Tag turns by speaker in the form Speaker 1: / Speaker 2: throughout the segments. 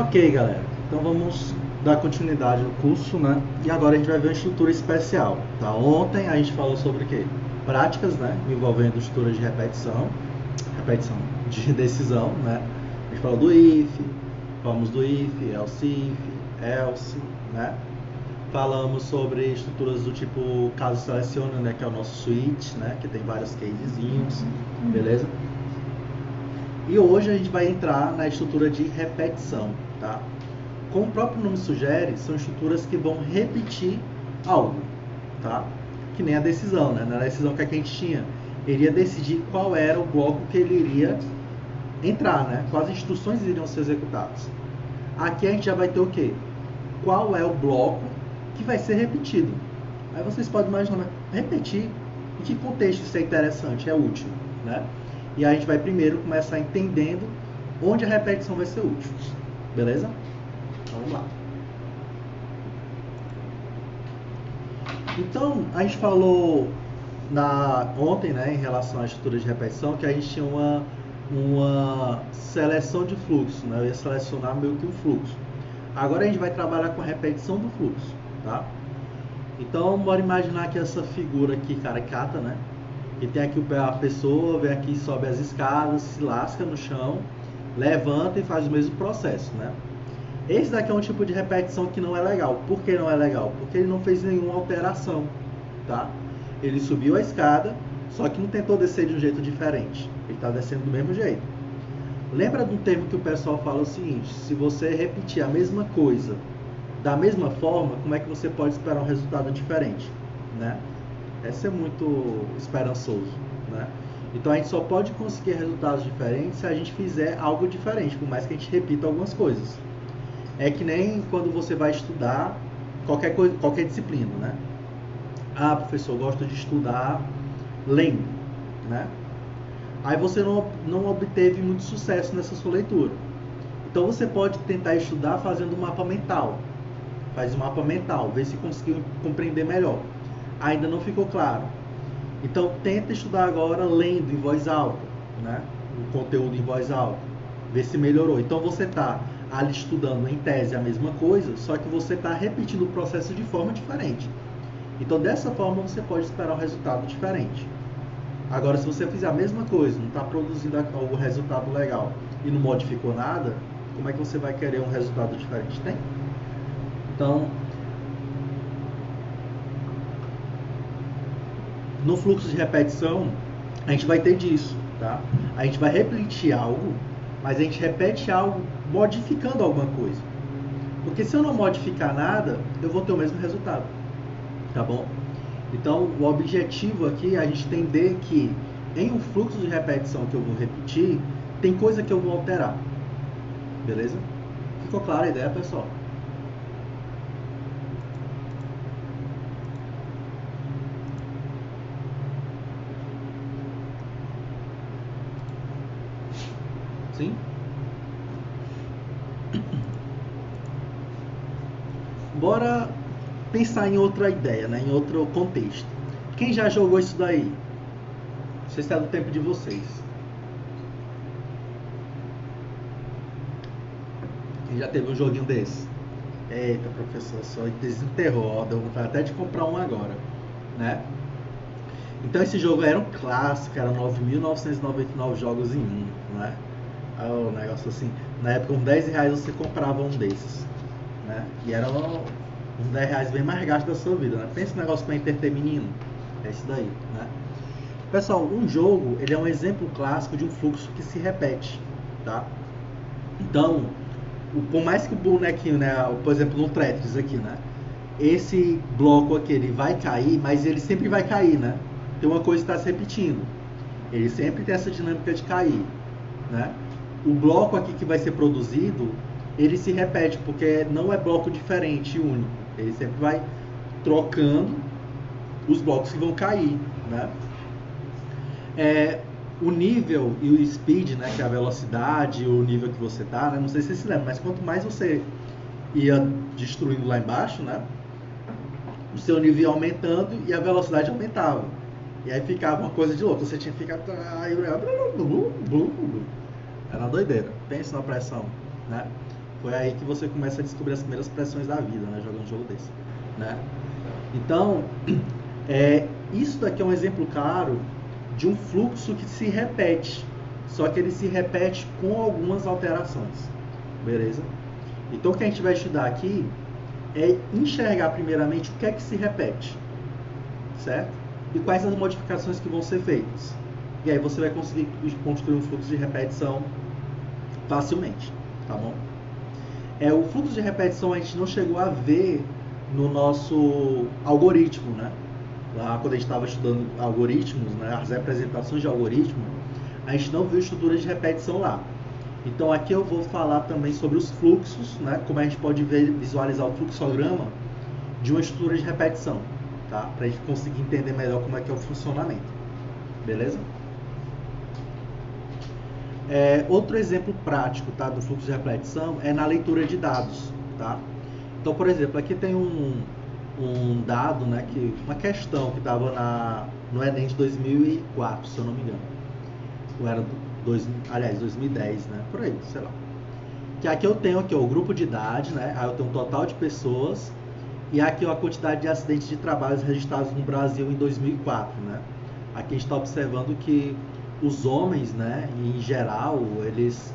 Speaker 1: Ok, galera. Então vamos dar continuidade no curso, né? E agora a gente vai ver uma estrutura especial, tá? Ontem a gente falou sobre o quê? Práticas, né? Envolvendo estruturas de repetição de decisão, né? A gente falou do if, falamos do if, else, né? Falamos sobre estruturas do tipo caso seleciona, né? Que é o nosso switch, né? Que tem vários casezinhos, beleza? E hoje a gente vai entrar na estrutura de repetição, tá? Como o próprio nome sugere, são estruturas que vão repetir algo, tá? Que nem a decisão, né? Na decisão que a gente tinha, ele ia decidir qual era o bloco que ele iria entrar, né? Quais instruções iriam ser executadas. Aqui a gente já vai ter o quê? Qual é o bloco que vai ser repetido. Aí vocês podem imaginar, repetir, em que contexto isso é interessante, é útil, né? E a gente vai primeiro começar entendendo onde a repetição vai ser útil, beleza? Vamos lá. Então, a gente falou ontem, né, em relação à estrutura de repetição, que a gente tinha uma seleção de fluxo, né? Eu ia selecionar meio que um fluxo. Agora a gente vai trabalhar com a repetição do fluxo, tá? Então, bora imaginar que essa figura aqui caricata, né? Que tem aqui a pessoa, vem aqui, sobe as escadas, se lasca no chão, levanta e faz o mesmo processo, né? Esse daqui é um tipo de repetição que não é legal. Por que não é legal? Porque ele não fez nenhuma alteração, tá? Ele subiu a escada, só que não tentou descer de um jeito diferente. Ele está descendo do mesmo jeito. Lembra de um termo que o pessoal fala o seguinte: se você repetir a mesma coisa da mesma forma, como é que você pode esperar um resultado diferente, né? Esse é muito esperançoso, né? Então a gente só pode conseguir resultados diferentes se a gente fizer algo diferente, por mais que a gente repita algumas coisas. É que nem quando você vai estudar qualquer disciplina, né? Ah, professor, eu gosto de estudar lendo, né? Aí você não obteve muito sucesso nessa sua leitura. Então você pode tentar estudar fazendo um mapa mental. Faz um mapa mental, vê se conseguiu compreender melhor. Ainda não ficou claro. Então tenta estudar agora lendo em voz alta, né? O conteúdo em voz alta. Vê se melhorou. Então você está ali estudando em tese a mesma coisa, só que você está repetindo o processo de forma diferente. Então dessa forma você pode esperar um resultado diferente. Agora, se você fizer a mesma coisa, não está produzindo algum resultado legal e não modificou nada, como é que você vai querer um resultado diferente? Tem? Então, no fluxo de repetição, a gente vai ter disso, tá? A gente vai repetir algo, mas a gente repete algo modificando alguma coisa. Porque se eu não modificar nada, eu vou ter o mesmo resultado, tá bom? Então, o objetivo aqui é a gente entender que em um fluxo de repetição que eu vou repetir, tem coisa que eu vou alterar. Beleza? Ficou clara a ideia, pessoal? Sim? Bora pensar em outra ideia, né? Em outro contexto. Quem já jogou isso daí? Não sei se é do tempo de vocês. Quem já teve um joguinho desse? Eita, professor, só desenterrou. Deu vontade até de comprar um agora, né? Então esse jogo era um clássico, era 9.999 jogos em um, né? O negócio assim, na época com 10 reais você comprava um desses, né? E era uns 10 reais bem mais gasto da sua vida, né? Pensa no negócio para entreter menino, é isso daí, né? Pessoal, um jogo, ele é um exemplo clássico de um fluxo que se repete, tá? Então, por mais que o bonequinho, né, por exemplo, no Tetris aqui, né? Esse bloco aqui, ele vai cair, mas ele sempre vai cair, né? Tem uma coisa que está se repetindo. Ele sempre tem essa dinâmica de cair, né? O bloco aqui que vai ser produzido, ele se repete, porque não é bloco diferente e único. Ele sempre vai trocando os blocos que vão cair, né? O nível e o speed, né, que é a velocidade, o nível que você tá, né? Não sei se você se lembra, mas quanto mais você ia destruindo lá embaixo, né? O seu nível ia aumentando e a velocidade aumentava. E aí ficava uma coisa de louco. Você tinha que ficar... Era uma doideira. Pensa na pressão, né? Foi aí que você começa a descobrir as primeiras pressões da vida, né? Jogando um jogo desse, né? Então, isso daqui é um exemplo claro de um fluxo que se repete, só que ele se repete com algumas alterações, beleza? Então, o que a gente vai estudar aqui é enxergar primeiramente o que é que se repete, certo? E quais as modificações que vão ser feitas. E aí você vai conseguir construir um fluxo de repetição facilmente, tá bom? O fluxo de repetição a gente não chegou a ver no nosso algoritmo, né? Lá quando a gente estava estudando algoritmos, né, as representações de algoritmo, a gente não viu estrutura de repetição lá. Então aqui eu vou falar também sobre os fluxos, né, como a gente pode visualizar o fluxograma de uma estrutura de repetição, tá? Para a gente conseguir entender melhor como é que é o funcionamento, beleza? Outro exemplo prático, tá, do fluxo de repetição é na leitura de dados, tá? Então, por exemplo, aqui tem um dado, né, uma questão que estava no Enem de 2004, se eu não me engano. Ou era 2010, né? Por aí, sei lá. Que aqui eu tenho aqui, ó, o grupo de idade, né? Aí eu tenho um total de pessoas e aqui ó, a quantidade de acidentes de trabalho registrados no Brasil em 2004, né? Aqui a gente está observando que os homens, né, em geral, eles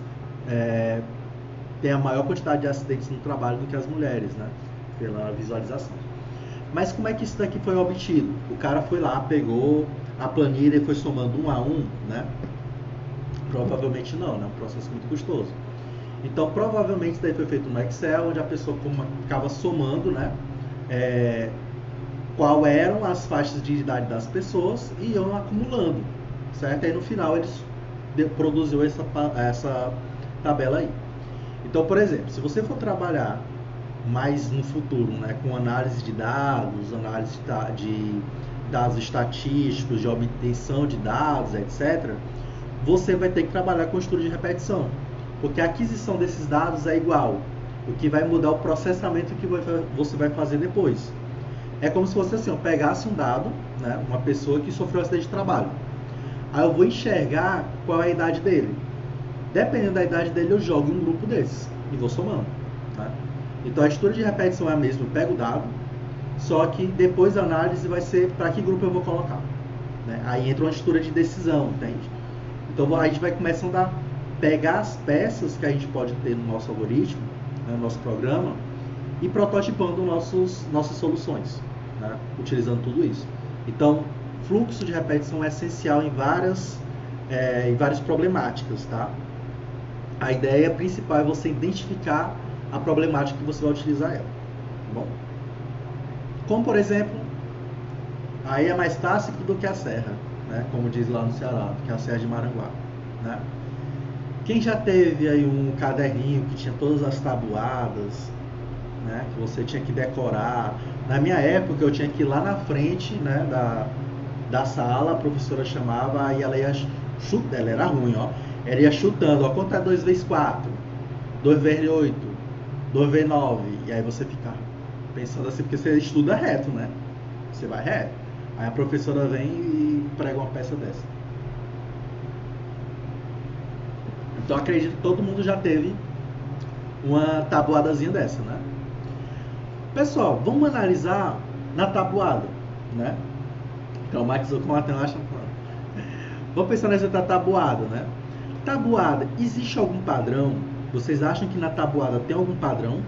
Speaker 1: têm a maior quantidade de acidentes no trabalho do que as mulheres, né? Pela visualização. Mas como é que isso daqui foi obtido? O cara foi lá, pegou a planilha e foi somando um a um, né? Provavelmente não, né? Um processo muito custoso. Então, provavelmente isso daí foi feito no Excel, onde a pessoa ficava somando, né? Qual eram as faixas de idade das pessoas e iam acumulando, certo? Aí no final eles produziu essa tabela aí. Então, por exemplo, se você for trabalhar mais no futuro, né, com análise de dados, análise de dados estatísticos, de obtenção de dados, etc., você vai ter que trabalhar com estudo de repetição, porque a aquisição desses dados é igual. O que vai mudar é o processamento que você vai fazer depois. É como se você assim, eu pegasse um dado, né, uma pessoa que sofreu um acidente de trabalho. Aí eu vou enxergar qual é a idade dele. Dependendo da idade dele, eu jogo em um grupo desses e vou somando, né? Então a estrutura de repetição é a mesma, eu pego o dado, só que depois a análise vai ser para que grupo eu vou colocar, né? Aí entra uma estrutura de decisão, entende? Então a gente vai começando a pegar as peças que a gente pode ter no nosso algoritmo, né, no nosso programa, e prototipando nossas soluções, né, utilizando tudo isso. Então, fluxo de repetição é essencial em várias problemáticas, tá? A ideia principal é você identificar a problemática que você vai utilizar ela. Bom, como por exemplo, aí é mais clássico do que a serra, né? Como diz lá no Ceará, que é a Serra de Maranguá, né? Quem já teve aí um caderninho que tinha todas as tabuadas, né, que você tinha que decorar? Na minha época eu tinha que ir lá na frente, né, da sala, a professora chamava e ela ia chutar, ela era ruim, ó. Ela ia chutando, ó, quanto é 2 vezes 4? 2 vezes 8? 2 vezes 9? E aí você fica pensando assim, porque você estuda reto, né? Você vai reto. Aí a professora vem e prega uma peça dessa. Então acredito que todo mundo já teve uma tabuadazinha dessa, né? Pessoal, vamos analisar na tabuada, né? Então o Max com a acha. Vamos pensar nessa tabuada, né? Tabuada, existe algum padrão? Vocês acham que na tabuada tem algum padrão?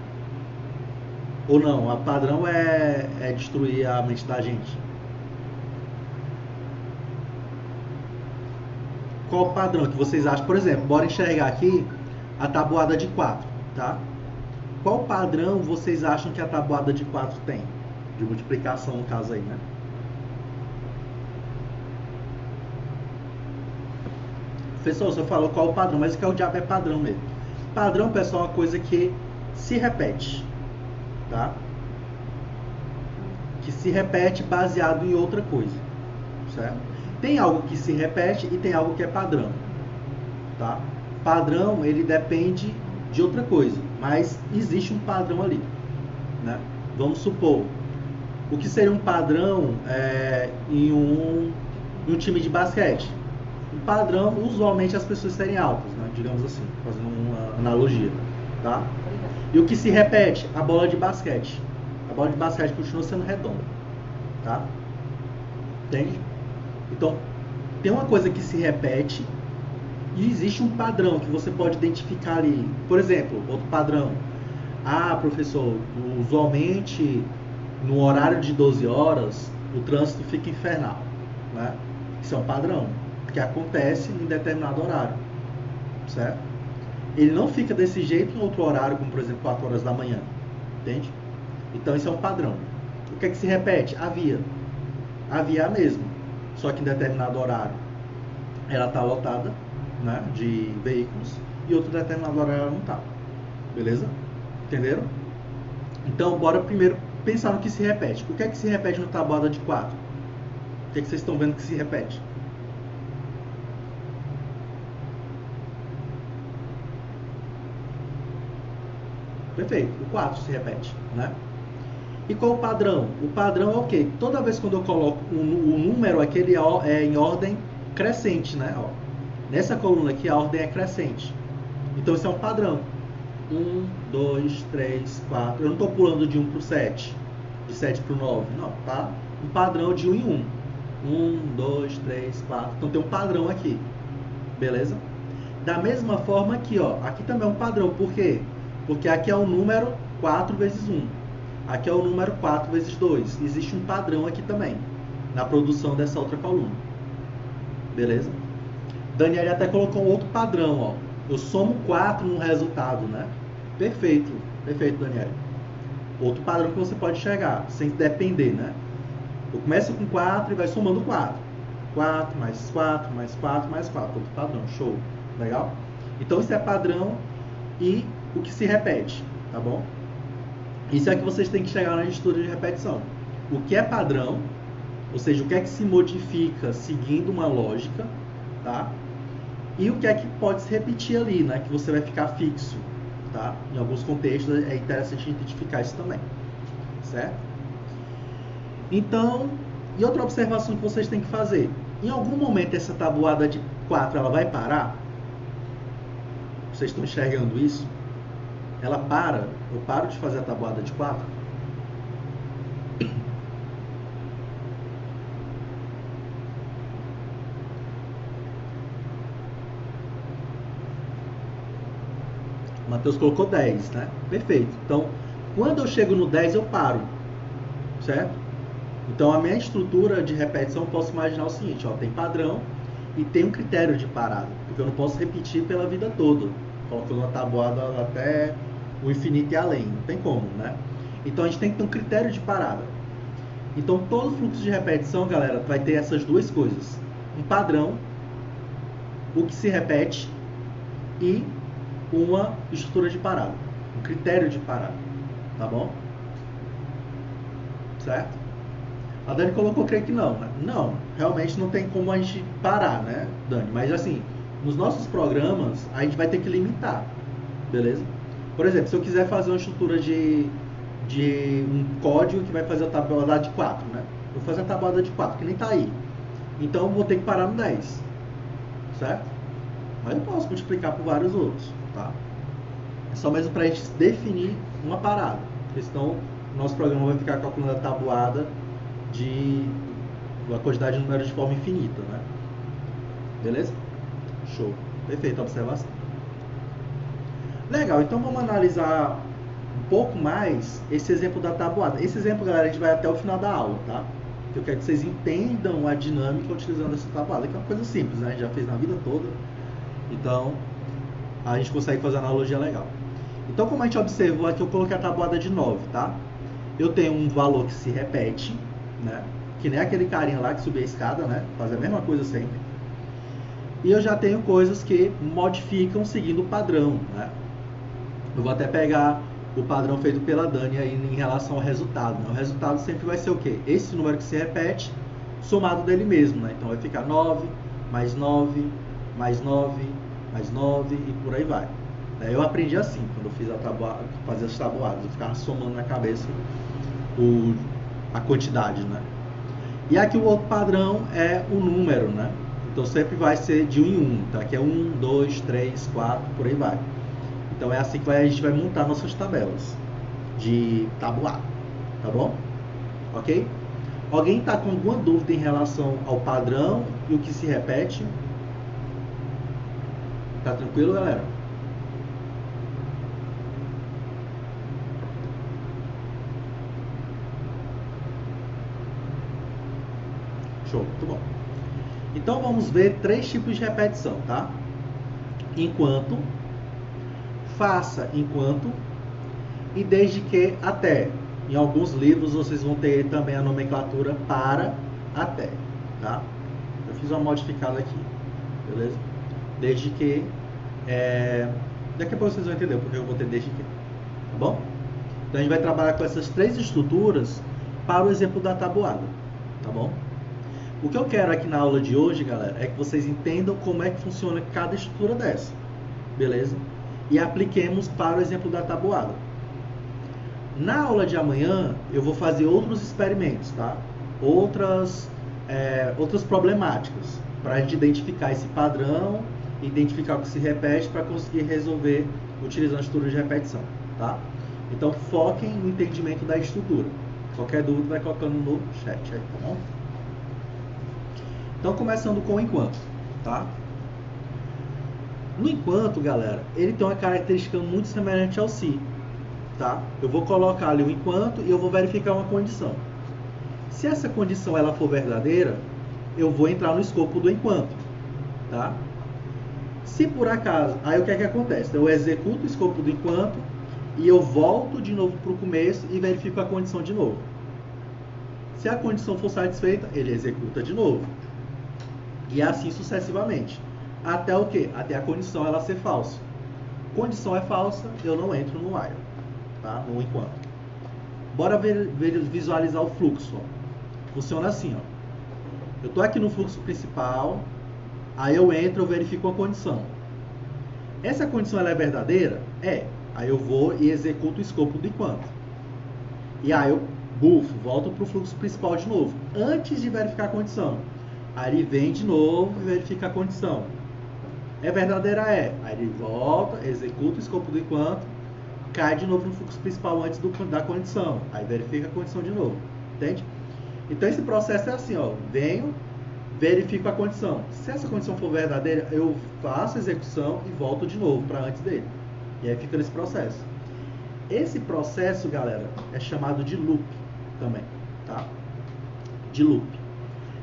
Speaker 1: Ou não? A padrão é destruir a mente da gente? Qual o padrão que vocês acham? Por exemplo, bora enxergar aqui a tabuada de 4, tá? Qual padrão vocês acham que a tabuada de 4 tem? De multiplicação, no caso aí, né? Professor, você falou qual o padrão, mas o que é o diabo é padrão mesmo. Padrão, pessoal, é uma coisa que se repete, tá? Que se repete baseado em outra coisa, certo? Tem algo que se repete e tem algo que é padrão, tá? Padrão, ele depende de outra coisa, mas existe um padrão ali, né? Vamos supor, o que seria um padrão em um time de basquete? Um padrão, usualmente as pessoas serem altas, né? Digamos assim, fazendo uma analogia, tá? E o que se repete? A bola de basquete. A bola de basquete continua sendo redonda, tá? Entende? Então, tem uma coisa que se repete e existe um padrão que você pode identificar ali. Por exemplo, outro padrão. Ah, professor, usualmente no horário de 12 horas o trânsito fica infernal, né? Isso é um padrão que acontece em determinado horário, certo? Ele não fica desse jeito em outro horário, como por exemplo 4 horas da manhã, entende? Então isso é um padrão. O que é que se repete? A via. A via é a mesma, só que em determinado horário ela está lotada, né, de veículos, e outro determinado horário ela não está. Beleza? Entenderam? Então bora primeiro pensar no que se repete. O que é que se repete no tabuada de 4? O que é que vocês estão vendo que se repete? Perfeito, o 4 se repete, né? E qual o padrão? O padrão é o quê? Toda vez quando eu coloco o número aqui, ele é em ordem crescente, né? Ó, nessa coluna aqui a ordem é crescente. Então isso é um padrão. 1, 2, 3, 4. Eu não estou pulando de 1 para o 7, de 7 para o 9. Não, tá? Um padrão de 1 em 1. 1, 2, 3, 4. Então tem um padrão aqui. Beleza? Da mesma forma aqui, ó. Aqui também é um padrão. Por quê? Porque aqui é o número 4 vezes 1. Aqui é o número 4 vezes 2. Existe um padrão aqui também, na produção dessa outra coluna. Beleza? Daniel até colocou um outro padrão, ó. Eu somo 4 no resultado, né? Perfeito, perfeito, Daniel. Outro padrão que você pode chegar, sem depender, né? Eu começo com 4 e vai somando 4. 4 mais 4 mais 4 mais 4. Outro padrão, show. Legal? Então isso é padrão e o que se repete, tá bom? Isso é que vocês têm que chegar na estrutura de repetição. O que é padrão, ou seja, o que é que se modifica seguindo uma lógica, tá? E o que é que pode se repetir ali, né? Que você vai ficar fixo, tá? Em alguns contextos é interessante identificar isso também, certo? Então, e outra observação que vocês têm que fazer. Em algum momento essa tabuada de 4, ela vai parar? Vocês estão enxergando isso? Ela para? Eu paro de fazer a tabuada de 4? O Matheus colocou 10, né? Perfeito. Então, quando eu chego no 10, eu paro, certo? Então, a minha estrutura de repetição, eu posso imaginar o seguinte, ó, tem padrão e tem um critério de parada, porque eu não posso repetir pela vida toda, colocando uma tabuada até o infinito e além, não tem como, né? Então, a gente tem que ter um critério de parada. Então, todo fluxo de repetição, galera, vai ter essas duas coisas. Um padrão, o que se repete e uma estrutura de parada, um critério de parada, tá bom? Certo? A Dani colocou, creio que não, né? Não, realmente não tem como a gente parar, né, Dani? Mas assim, nos nossos programas, a gente vai ter que limitar, beleza? Por exemplo, se eu quiser fazer uma estrutura de um código que vai fazer a tabuada de 4, né? Vou fazer a tabuada de 4, que nem tá aí. Então, eu vou ter que parar no 10, certo? Mas eu posso multiplicar por vários outros, tá? É só mesmo para a gente definir uma parada, porque senão o nosso programa vai ficar calculando a tabuada de uma quantidade de números de forma infinita, né? Beleza? Show. Perfeita observação. Legal, então vamos analisar um pouco mais esse exemplo da tabuada. Esse exemplo, galera, a gente vai até o final da aula, tá? Eu quero que vocês entendam a dinâmica utilizando essa tabuada, que é uma coisa simples, né? A gente já fez na vida toda. Então, a gente consegue fazer uma analogia legal. Então, como a gente observou aqui, eu coloquei a tabuada de 9, tá? Eu tenho um valor que se repete, né? Que nem aquele carinha lá que subia a escada, né? Faz a mesma coisa sempre. E eu já tenho coisas que modificam seguindo o padrão, né? Eu vou até pegar o padrão feito pela Dani aí em relação ao resultado, né? O resultado sempre vai ser o quê? Esse número que se repete, somado dele mesmo, né? Então vai ficar 9, mais 9, mais 9, mais 9 e por aí vai. Eu aprendi assim, quando eu fiz fazer as tabuadas, eu ficava somando na cabeça a quantidade, né? E aqui o outro padrão é o número, né? Então sempre vai ser de 1 em 1, tá? Aqui é 1, 2, 3, 4, por aí vai. Então é assim que a gente vai montar nossas tabelas de tabuado, tá bom? Ok? Alguém está com alguma dúvida em relação ao padrão e o que se repete? Tá tranquilo, galera? Show, muito bom. Então vamos ver 3 tipos de repetição, tá? Enquanto, faça enquanto e desde que até. Em alguns livros vocês vão ter também a nomenclatura para até, tá? Eu fiz uma modificada aqui, beleza? Desde que, daqui a pouco vocês vão entender porque eu vou ter desde que, tá bom? Então a gente vai trabalhar com essas 3 estruturas para o exemplo da tabuada, tá bom? O que eu quero aqui na aula de hoje, galera, é que vocês entendam como é que funciona cada estrutura dessa, beleza? E apliquemos para o exemplo da tabuada. Na aula de amanhã, eu vou fazer outros experimentos, tá? Outras problemáticas, para a gente identificar esse padrão, identificar o que se repete, para conseguir resolver utilizando a estrutura de repetição, tá? Então, foquem no entendimento da estrutura. Qualquer dúvida, vai colocando no chat aí, tá bom? Então, começando com o enquanto, tá? No enquanto, galera, ele tem uma característica muito semelhante ao se, tá? Eu vou colocar ali o enquanto e eu vou verificar uma condição. Se essa condição ela for verdadeira, eu vou entrar no escopo do enquanto, tá? Se por acaso, aí o que é que acontece? Eu executo o escopo do enquanto e eu volto de novo para o começo e verifico a condição de novo. Se a condição for satisfeita, ele executa de novo. E assim sucessivamente. Até o quê? Até a condição ela ser falsa. Condição é falsa, eu não entro no while, tá? No enquanto. Bora visualizar o fluxo. Ó. Funciona assim, ó. Eu estou aqui no fluxo principal, aí eu entro, eu verifico a condição. Essa condição ela é verdadeira? É. Aí eu vou e executo o escopo do enquanto. E aí eu volto para o fluxo principal de novo, antes de verificar a condição. Aí ele vem de novo e verifica a condição. É verdadeira? É. Aí ele volta, executa o escopo do enquanto, cai de novo no fluxo principal antes da condição. Aí verifica a condição de novo. Entende? Então esse processo é assim, ó. Venho, verifico a condição. Se essa condição for verdadeira, eu faço a execução e volto de novo para antes dele. E aí fica nesse processo. Esse processo, galera, é chamado de loop também, tá? De loop.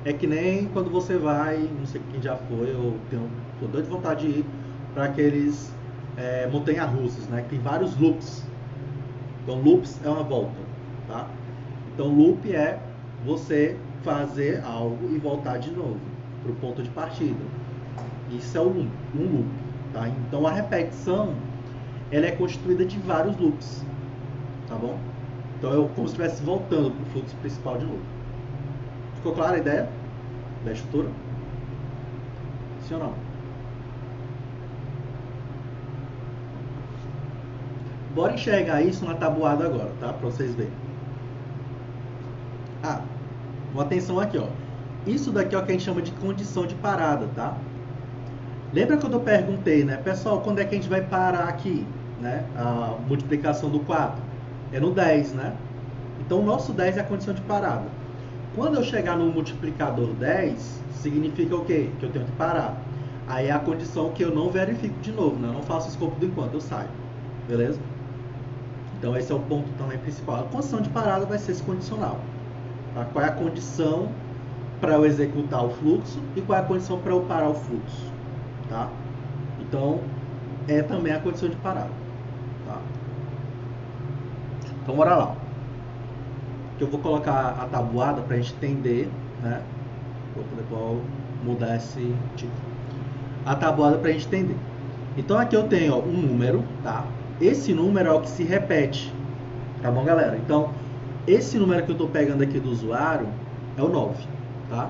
Speaker 1: É que nem quando você vai, não sei quem já foi, eu tô doido de vontade de ir para aqueles montanha-russas, né? Que tem vários loops. Então, loops é uma volta, tá? Então, loop é você fazer algo e voltar de novo para o ponto de partida. Isso é um loop, tá? Então, a repetição, ela é constituída de vários loops, tá bom? Então, eu como se estivesse voltando para o fluxo principal de novo. Ficou clara a ideia da estrutura? Sim ou não? Bora enxergar isso na tabuada agora, tá? Para vocês verem. Uma atenção aqui, ó. Isso daqui é o que a gente chama de condição de parada, tá? Lembra quando eu perguntei, né? Pessoal, quando é que a gente vai parar aqui, né? A multiplicação do 4? É no 10, né? Então, o nosso 10 é a condição de parada. Quando eu chegar no multiplicador 10, significa o quê? Que eu tenho que parar. Aí é a condição que eu não verifico de novo, né? Eu não faço o escopo do enquanto, eu saio. Beleza? Então, esse é o ponto também principal. A condição de parada vai ser esse condicional. Tá? Qual é a condição para eu executar o fluxo e qual é a condição para eu parar o fluxo. Tá? Então, é também a condição de parada. Tá? Então, bora lá. Que eu vou colocar a tabuada para a gente entender, né? Vou mudar esse tipo. A tabuada para a gente entender. Então, aqui eu tenho ó, um número, tá? Esse número é o que se repete. Tá bom, galera? Então, esse número que eu estou pegando aqui do usuário é o 9, tá?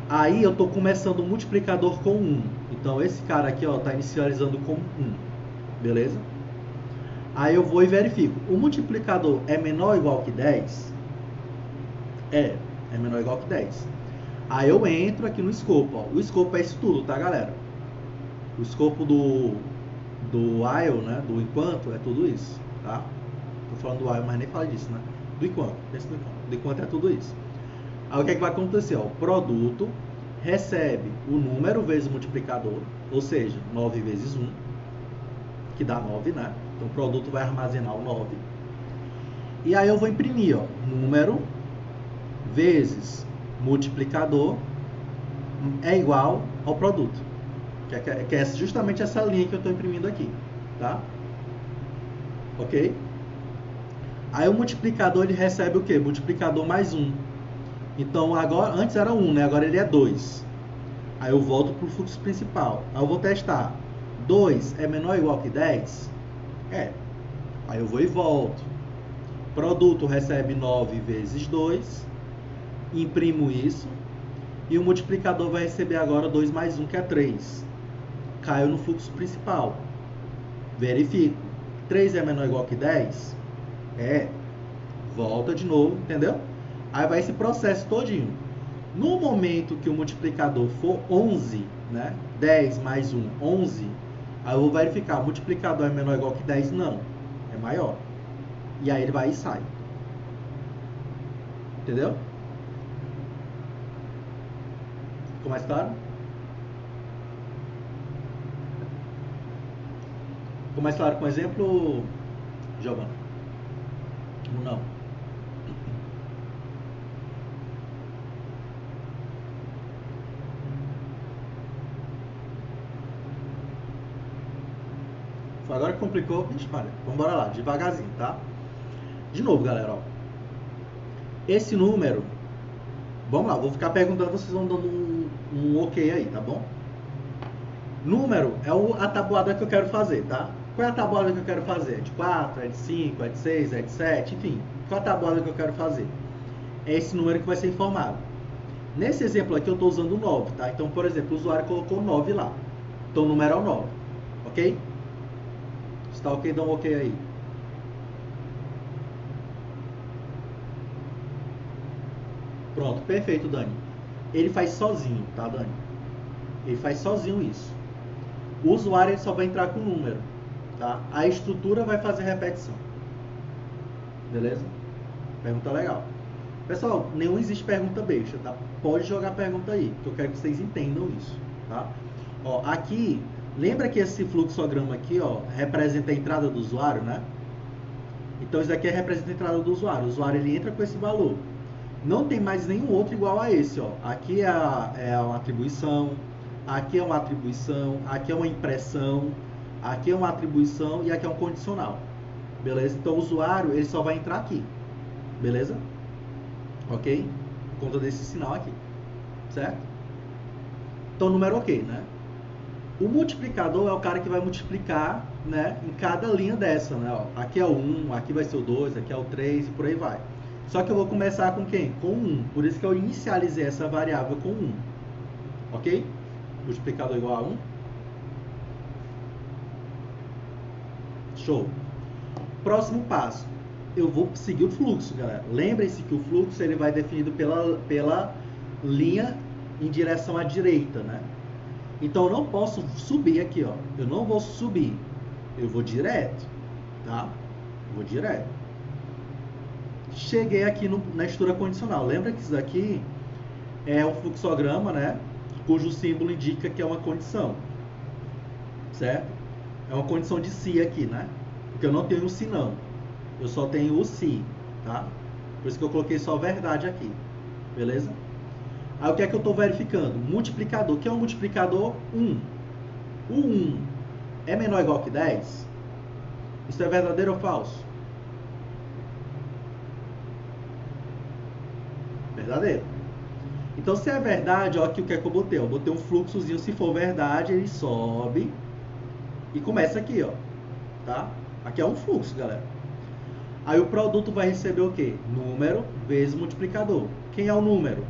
Speaker 1: Aí eu estou começando o multiplicador com 1. Então, esse cara aqui está inicializando com 1. Beleza? Aí eu vou e verifico. O multiplicador é menor ou igual que 10? É menor ou igual que 10. Aí eu entro aqui no escopo. Ó. O escopo é isso tudo, tá, galera? O escopo do while, né? Do enquanto, é tudo isso, tá? Tô falando do while, mas nem falei disso, né? Do enquanto, pensa no enquanto. Do enquanto é tudo isso. Aí o que é que vai acontecer? Ó, o produto recebe o número vezes o multiplicador, ou seja, 9 vezes 1, que dá 9, né? Então o produto vai armazenar o 9. E aí eu vou imprimir, ó, número vezes multiplicador é igual ao produto. Que é justamente essa linha que eu estou imprimindo aqui, tá? Ok? Aí o multiplicador ele recebe o quê? Multiplicador mais 1. Então agora, antes era 1, né? Agora ele é 2. Aí eu volto para o fluxo principal. Aí eu vou testar. 2 é menor ou igual que 10? É. Aí eu vou e volto. Produto recebe 9 vezes 2. Imprimo isso. E o multiplicador vai receber agora 2 mais 1, que é 3. Caiu no fluxo principal. Verifico. 3 é menor ou igual que 10? É. Volta de novo, entendeu? Aí vai esse processo todinho. No momento que o multiplicador for 11, né? 10 mais 1, 11. Aí eu vou verificar, o multiplicador é menor ou igual que 10? Não, é maior. E aí ele vai e sai. Entendeu? Ficou mais claro? Ficou mais claro com o exemplo, Giovanna? Não. Agora que complicou, vixe, vamos embora lá, devagarzinho, tá? De novo, galera, ó. Esse número, vamos lá, vou ficar perguntando, vocês vão dando um ok aí, tá bom? Número é a tabuada que eu quero fazer, tá? Qual é a tabuada que eu quero fazer? É de 4, é de 5, é de 6, é de 7, enfim. Qual é a tabuada que eu quero fazer? É esse número que vai ser informado. Nesse exemplo aqui eu estou usando o 9, tá? Então, por exemplo, o usuário colocou 9 lá. Então o número é o 9, ok? Se tá ok, dá um ok aí. Pronto, perfeito, Dani. Ele faz sozinho, tá, Dani? Ele faz sozinho isso. O usuário ele só vai entrar com o número, tá? A estrutura vai fazer repetição. Beleza? Pergunta legal. Pessoal, não existe pergunta besta, tá? Pode jogar pergunta aí, que eu quero que vocês entendam isso, tá? Ó, aqui, lembra que esse fluxograma aqui, ó, representa a entrada do usuário, né? Então isso aqui representa a entrada do usuário. O usuário ele entra com esse valor. Não tem mais nenhum outro igual a esse, ó. Aqui é uma atribuição, aqui é uma atribuição, aqui é uma impressão, aqui é uma atribuição e aqui é um condicional. Beleza? Então o usuário ele só vai entrar aqui. Beleza? Ok? Por conta desse sinal aqui. Certo? Então o número ok, né? O multiplicador é o cara que vai multiplicar, né, em cada linha dessa, né? Ó, aqui é o 1, aqui vai ser o 2, aqui é o 3 e por aí vai. Só que eu vou começar com quem? Com 1. Por isso que eu inicializei essa variável com 1. Ok? Multiplicador igual a 1. Show. Próximo passo. Eu vou seguir o fluxo, galera. Lembrem-se que o fluxo ele vai definido pela linha em direção à direita, né? Então eu não posso subir aqui, ó. Eu não vou subir. Eu vou direto, tá? Eu vou direto. Cheguei aqui na estrutura condicional. Lembra que isso daqui é um fluxograma, né? Cujo símbolo indica que é uma condição. Certo? É uma condição de se aqui, né? Porque eu não tenho o se não. Eu só tenho o se, tá? Por isso que eu coloquei só verdade aqui. Beleza? Aí o que é que eu estou verificando? Multiplicador. O que é um multiplicador? 1. O 1 é menor ou igual que 10? Isso é verdadeiro ou falso? Verdadeiro. Então, se é verdade, ó, aqui o que é que eu botei? Eu botei um fluxozinho, se for verdade, ele sobe e começa aqui, ó. Tá? Aqui é um fluxo, galera. Aí o produto vai receber o quê? Número vezes multiplicador. Quem é o número?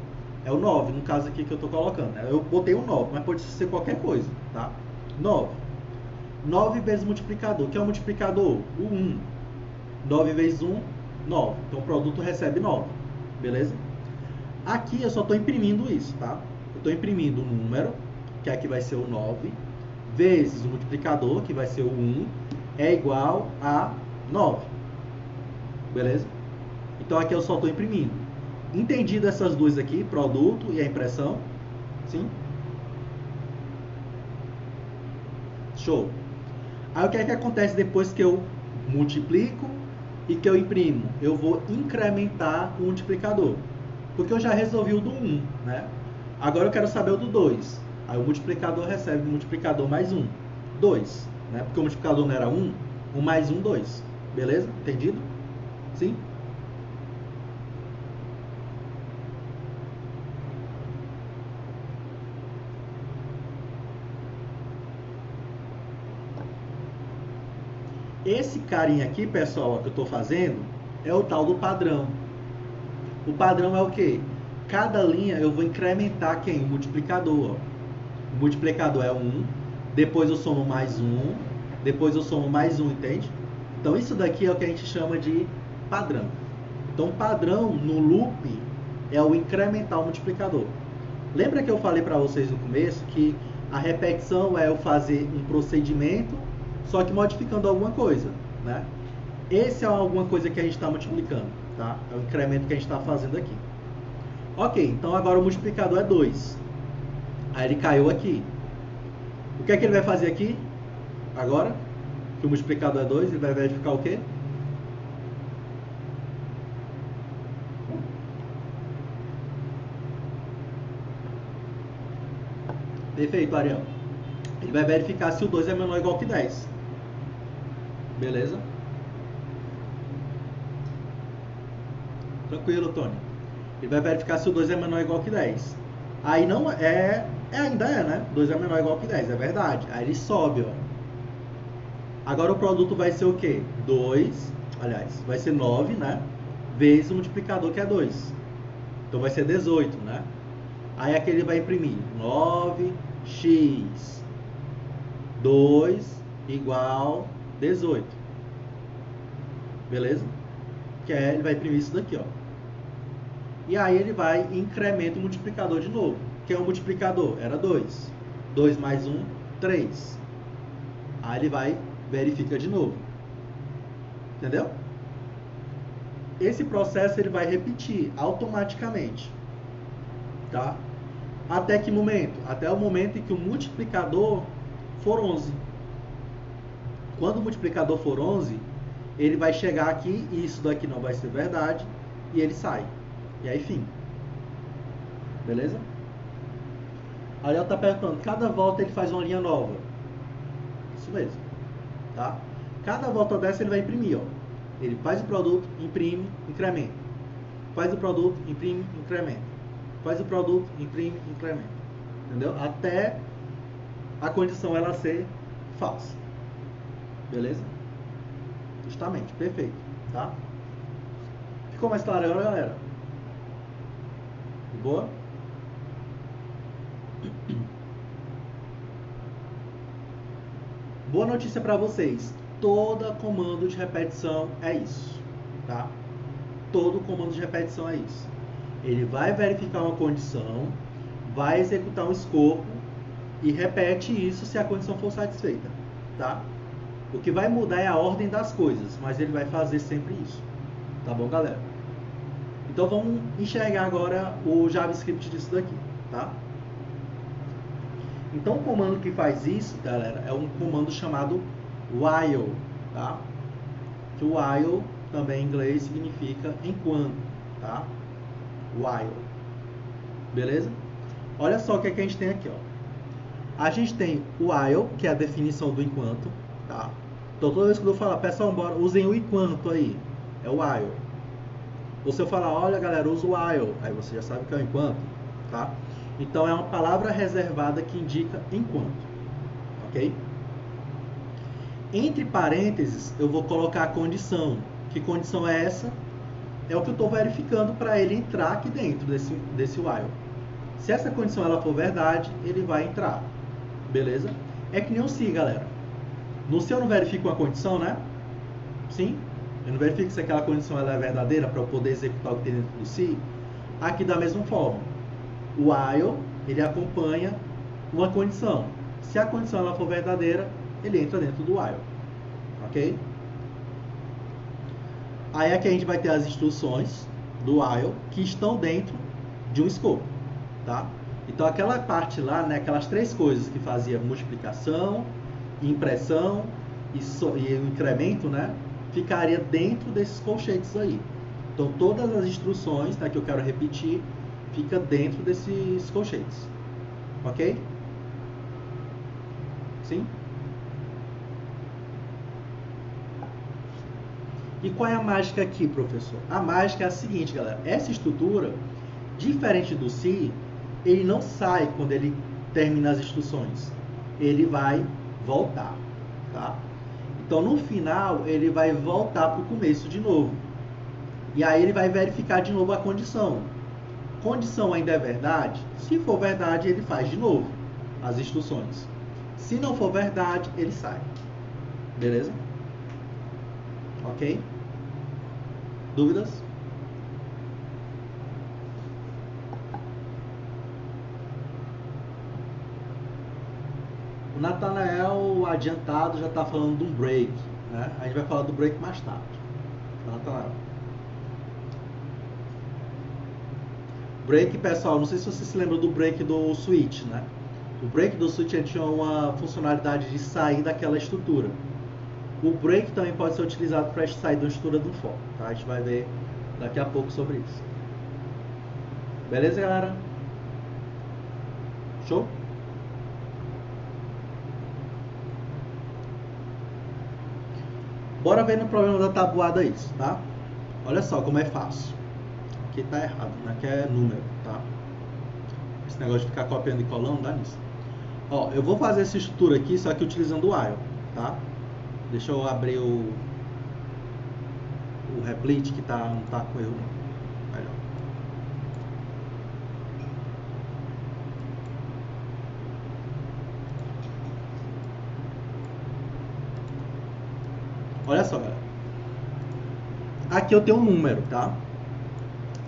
Speaker 1: É o 9, no caso aqui que eu estou colocando. Né? Eu botei o 9, mas pode ser qualquer coisa, tá? 9. 9 vezes multiplicador. O que é o multiplicador? O 1. 9 vezes 1, 9. Então o produto recebe 9. Beleza? Aqui eu só estou imprimindo isso, tá? Eu estou imprimindo o número, que aqui vai ser o 9, vezes o multiplicador, que vai ser o 1, é igual a 9. Beleza? Então aqui eu só estou imprimindo. Entendido essas duas aqui, produto e a impressão? Sim? Show. Aí o que é que acontece depois que eu multiplico e que eu imprimo? Eu vou incrementar o multiplicador. Porque eu já resolvi o do 1, né? Agora eu quero saber o do 2. Aí o multiplicador recebe do multiplicador mais 1. 2, né? Porque o multiplicador não era 1, 1 mais 1, 2. Beleza? Entendido? Sim? Esse carinha aqui, pessoal, ó, que eu estou fazendo, é o tal do padrão. O padrão é o quê? Cada linha eu vou incrementar quem? O multiplicador. Ó. O multiplicador é 1, depois eu somo mais 1, depois eu somo mais 1, entende? Então isso daqui é o que a gente chama de padrão. Então padrão no loop é o incrementar o multiplicador. Lembra que eu falei para vocês no começo que a repetição é eu fazer um procedimento, só que modificando alguma coisa, né? Esse é alguma coisa que a gente está multiplicando, tá? É o incremento que a gente está fazendo aqui. Ok, então agora o multiplicador é 2. Aí ele caiu aqui. O que é que ele vai fazer aqui? Agora, que o multiplicador é 2, ele vai verificar o quê? Perfeito, Ariel. Ele vai verificar se o 2 é menor ou igual que 10. Beleza? Tranquilo, Tony. Ele vai verificar se o 2 é menor ou igual que 10. Aí não ainda é, né? 2 é menor ou igual que 10, é verdade. Aí ele sobe, ó. Agora o produto vai ser o quê? 2, aliás, vai ser 9, né? Vezes o multiplicador que é 2. Então vai ser 18, né? Aí aqui ele vai imprimir 9x 2 igual 18. Beleza? Que é, ele vai imprimir isso daqui, ó. E aí ele vai e incrementa o multiplicador de novo. Que é o multiplicador? Era 2. 2 mais 1, 3. Aí ele vai verifica de novo. Entendeu? Esse processo ele vai repetir automaticamente. Tá? Até que momento? Até o momento em que o multiplicador for 11. Quando o multiplicador for 11, ele vai chegar aqui e isso daqui não vai ser verdade e ele sai. E aí, fim. Beleza? Aí ela está perguntando, cada volta ele faz uma linha nova. Isso mesmo. Tá? Cada volta dessa ele vai imprimir. Ó. Ele faz o produto, imprime, incrementa. Faz o produto, imprime, incrementa. Faz o produto, imprime, incrementa. Entendeu? Até a condição ela ser falsa. Beleza? Justamente, perfeito. Tá? Ficou mais claro agora, galera? De boa? Boa notícia para vocês. Todo comando de repetição é isso, tá? Todo comando de repetição é isso. Ele vai verificar uma condição, vai executar um escopo e repete isso se a condição for satisfeita, tá? O que vai mudar é a ordem das coisas, mas ele vai fazer sempre isso. Tá bom, galera? Então vamos enxergar agora o JavaScript disso daqui, tá? Então o comando que faz isso, galera, é um comando chamado while, tá? Que o while também em inglês significa enquanto, tá? While. Beleza? Olha só o que, é que a gente tem aqui, ó. A gente tem o while, que é a definição do enquanto, tá? Então toda vez que eu falar, pessoal, bora, usem o enquanto aí, é o while. Ou se eu falar, olha galera, usa o while, aí você já sabe que é o enquanto, tá? Então é uma palavra reservada que indica enquanto, ok? Entre parênteses, eu vou colocar a condição. Que condição é essa? É o que eu estou verificando para ele entrar aqui dentro desse while. Se essa condição ela for verdade, ele vai entrar. Beleza? É que nem o se, galera. No se eu não verifico uma condição, né? Sim? Eu não verifico se aquela condição ela é verdadeira para eu poder executar o que tem dentro do se. Aqui da mesma forma. O while, ele acompanha uma condição. Se a condição ela for verdadeira, ele entra dentro do while, ok? Aí aqui a gente vai ter as instruções do while que estão dentro de um scope, tá? Então aquela parte lá, né, aquelas três coisas que fazia multiplicação, impressão e o incremento, né, ficaria dentro desses colchetes aí. Então todas as instruções, né, que eu quero repetir, fica dentro desses colchetes, ok? Sim? E qual é a mágica aqui, professor? A mágica é a seguinte, galera. Essa estrutura, diferente do se, ele não sai quando ele termina as instruções. Ele vai voltar, tá? Então, no final, ele vai voltar para o começo de novo. E aí ele vai verificar de novo a condição. Condição ainda é verdade? Se for verdade, ele faz de novo as instruções. Se não for verdade, ele sai. Beleza? Ok? Dúvidas? O Natanael adiantado já está falando de um break, né? A gente vai falar do break mais tarde. Natanael. Break, pessoal, não sei se você se lembra do break do switch, né? O break do switch tinha uma funcionalidade de sair daquela estrutura. O break também pode ser utilizado para sair da estrutura do for, tá? A gente vai ver daqui a pouco sobre isso. Beleza, galera? Show? Bora ver no problema da tabuada isso, tá? Olha só como é fácil. Aqui tá errado, né? Aqui é número, tá? Esse negócio de ficar copiando e colando, dá nisso. Ó, eu vou fazer essa estrutura aqui, só que utilizando o while, tá? Deixa eu abrir o replit que não tá com erro não. Melhor. Olha só, galera. Aqui eu tenho um número, tá?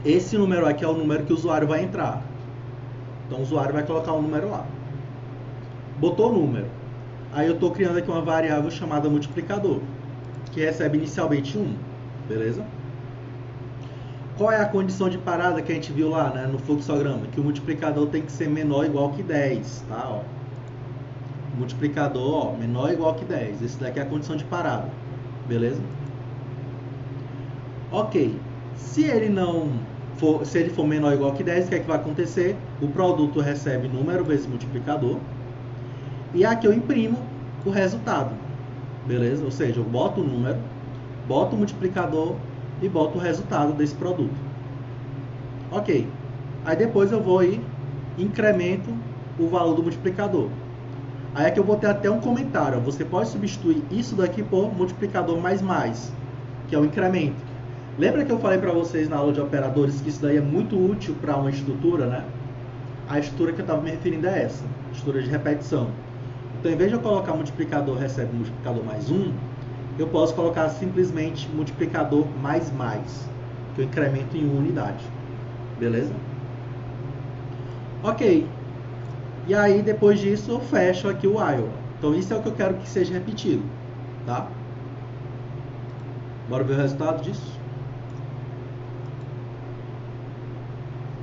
Speaker 1: Esse número aqui é o número que o usuário vai entrar. Então o usuário vai colocar um número lá. Botou o número. Aí eu estou criando aqui uma variável chamada multiplicador, que recebe inicialmente 1, beleza? Qual é a condição de parada que a gente viu lá, né, no fluxograma? Que o multiplicador tem que ser menor ou igual que 10, tá? Ó. O multiplicador, ó, menor ou igual que 10. Esse daqui é a condição de parada, beleza? Ok. Se ele for menor ou igual que 10, o que é que vai acontecer? O produto recebe número vezes multiplicador. E aqui eu imprimo o resultado, beleza? Ou seja, eu boto o número, boto o multiplicador e boto o resultado desse produto. Ok. Aí depois eu vou e incremento o valor do multiplicador. Aí aqui eu vou ter até um comentário. Você pode substituir isso daqui por multiplicador mais, que é o incremento. Lembra que eu falei para vocês na aula de operadores que isso daí é muito útil para uma estrutura, né? A estrutura que eu estava me referindo é essa, estrutura de repetição. Então, em vez de eu colocar multiplicador recebe multiplicador mais 1, eu posso colocar simplesmente multiplicador mais, que eu incremento em 1 unidade. Beleza? Ok. E aí, depois disso, eu fecho aqui o while. Então, isso é o que eu quero que seja repetido. Tá? Bora ver o resultado disso?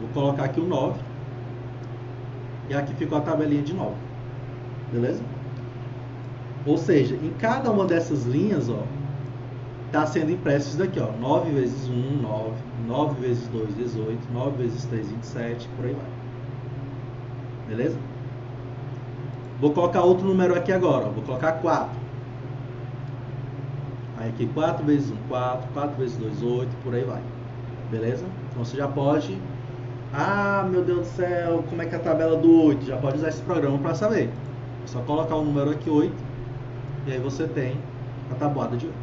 Speaker 1: Vou colocar aqui o 9. E aqui ficou a tabelinha de 9. Beleza? Ou seja, em cada uma dessas linhas, ó, está sendo impresso isso daqui, ó, 9 vezes 1, 9, 9 vezes 2, 18, 9 vezes 3, 27, por aí vai. Beleza? Vou colocar outro número aqui agora, ó, vou colocar 4. Aí aqui 4 vezes 1, 4, 4 vezes 2, 8, por aí vai. Beleza? Então você já pode... Ah, meu Deus do céu, como é que é a tabela do 8? Já pode usar esse programa para saber. É só colocar o número aqui 8 e aí você tem a tabuada de 8.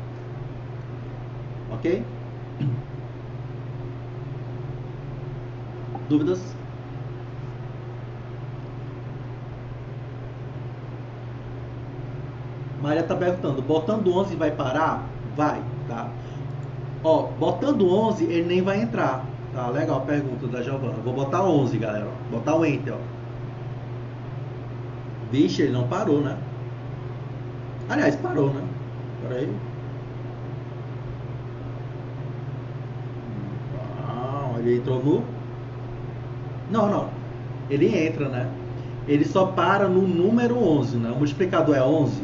Speaker 1: Ok? Dúvidas? Maria está perguntando, botando 11 vai parar? Vai, tá? Ó, botando 11 ele nem vai entrar. Tá, legal a pergunta da Giovana. Vou botar 11, galera. Vou botar o Enter, ó. Vixe, ele não parou, né? Aliás, parou, né? Peraí. Não, ele entrou no... Não, não. Ele entra, né? Ele só para no número 11, né? O multiplicador é 11.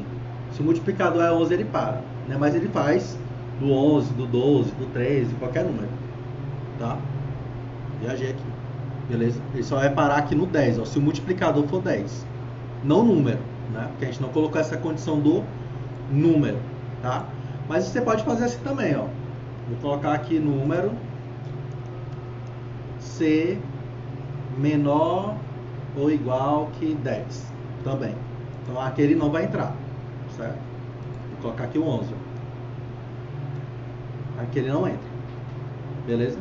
Speaker 1: Se o multiplicador é 11, ele para, né? Mas ele faz do 11, do 12, do 13, qualquer número, tá? Viajei aqui, beleza? Ele só vai parar aqui no 10, ó, se o multiplicador for 10, não o número, né? Porque a gente não colocou essa condição do número, tá? Mas você pode fazer assim também, ó. Vou colocar aqui número C menor ou igual que 10 também. Então aquele não vai entrar, certo? Vou colocar aqui o 11. Aquele não entra. Beleza?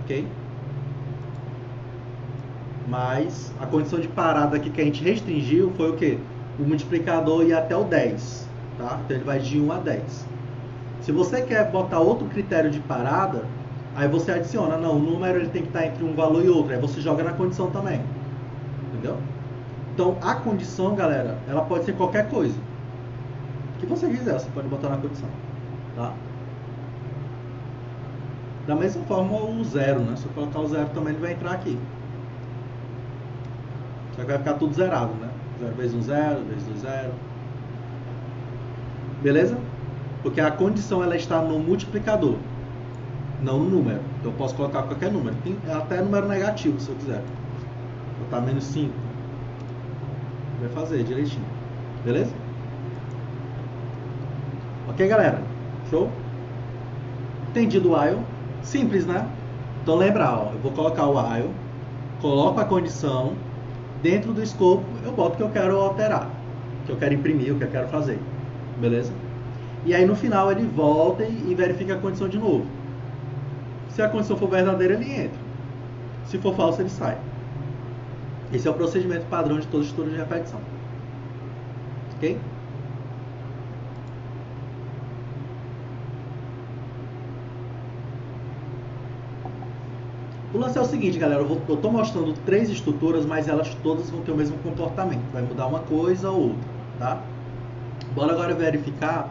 Speaker 1: Ok? Mas a condição de parada aqui que a gente restringiu foi o quê? O multiplicador ia até o 10, tá? Então ele vai de 1 a 10. Se você quer botar outro critério de parada, aí você adiciona, não, o número ele tem que estar entre um valor e outro, aí você joga na condição também. Entendeu? Então a condição, galera, ela pode ser qualquer coisa. O que você quiser, você pode botar na condição, tá? Da mesma forma o zero, né? Se eu colocar o zero também ele vai entrar aqui. Só que vai ficar tudo zerado, né? 0 vezes 1, 0, vezes 2, 0. Beleza? Porque a condição ela está no multiplicador, não no número. Então eu posso colocar qualquer número. Tem até número negativo, se eu quiser. Botar menos 5. Vai fazer direitinho. Beleza? Ok, galera? Show? Entendido o while? Simples, né? Então lembra, ó, eu vou colocar o while, coloco a condição, dentro do escopo eu boto o que eu quero alterar, o que eu quero imprimir, o que eu quero fazer. Beleza? E aí no final ele volta e verifica a condição de novo. Se a condição for verdadeira, ele entra. Se for falsa, ele sai. Esse é o procedimento padrão de todos os estudos de repetição. Ok? O lance é o seguinte, galera, eu estou mostrando 3 estruturas, mas elas todas vão ter o mesmo comportamento. Vai mudar uma coisa ou outra, tá? Bora agora verificar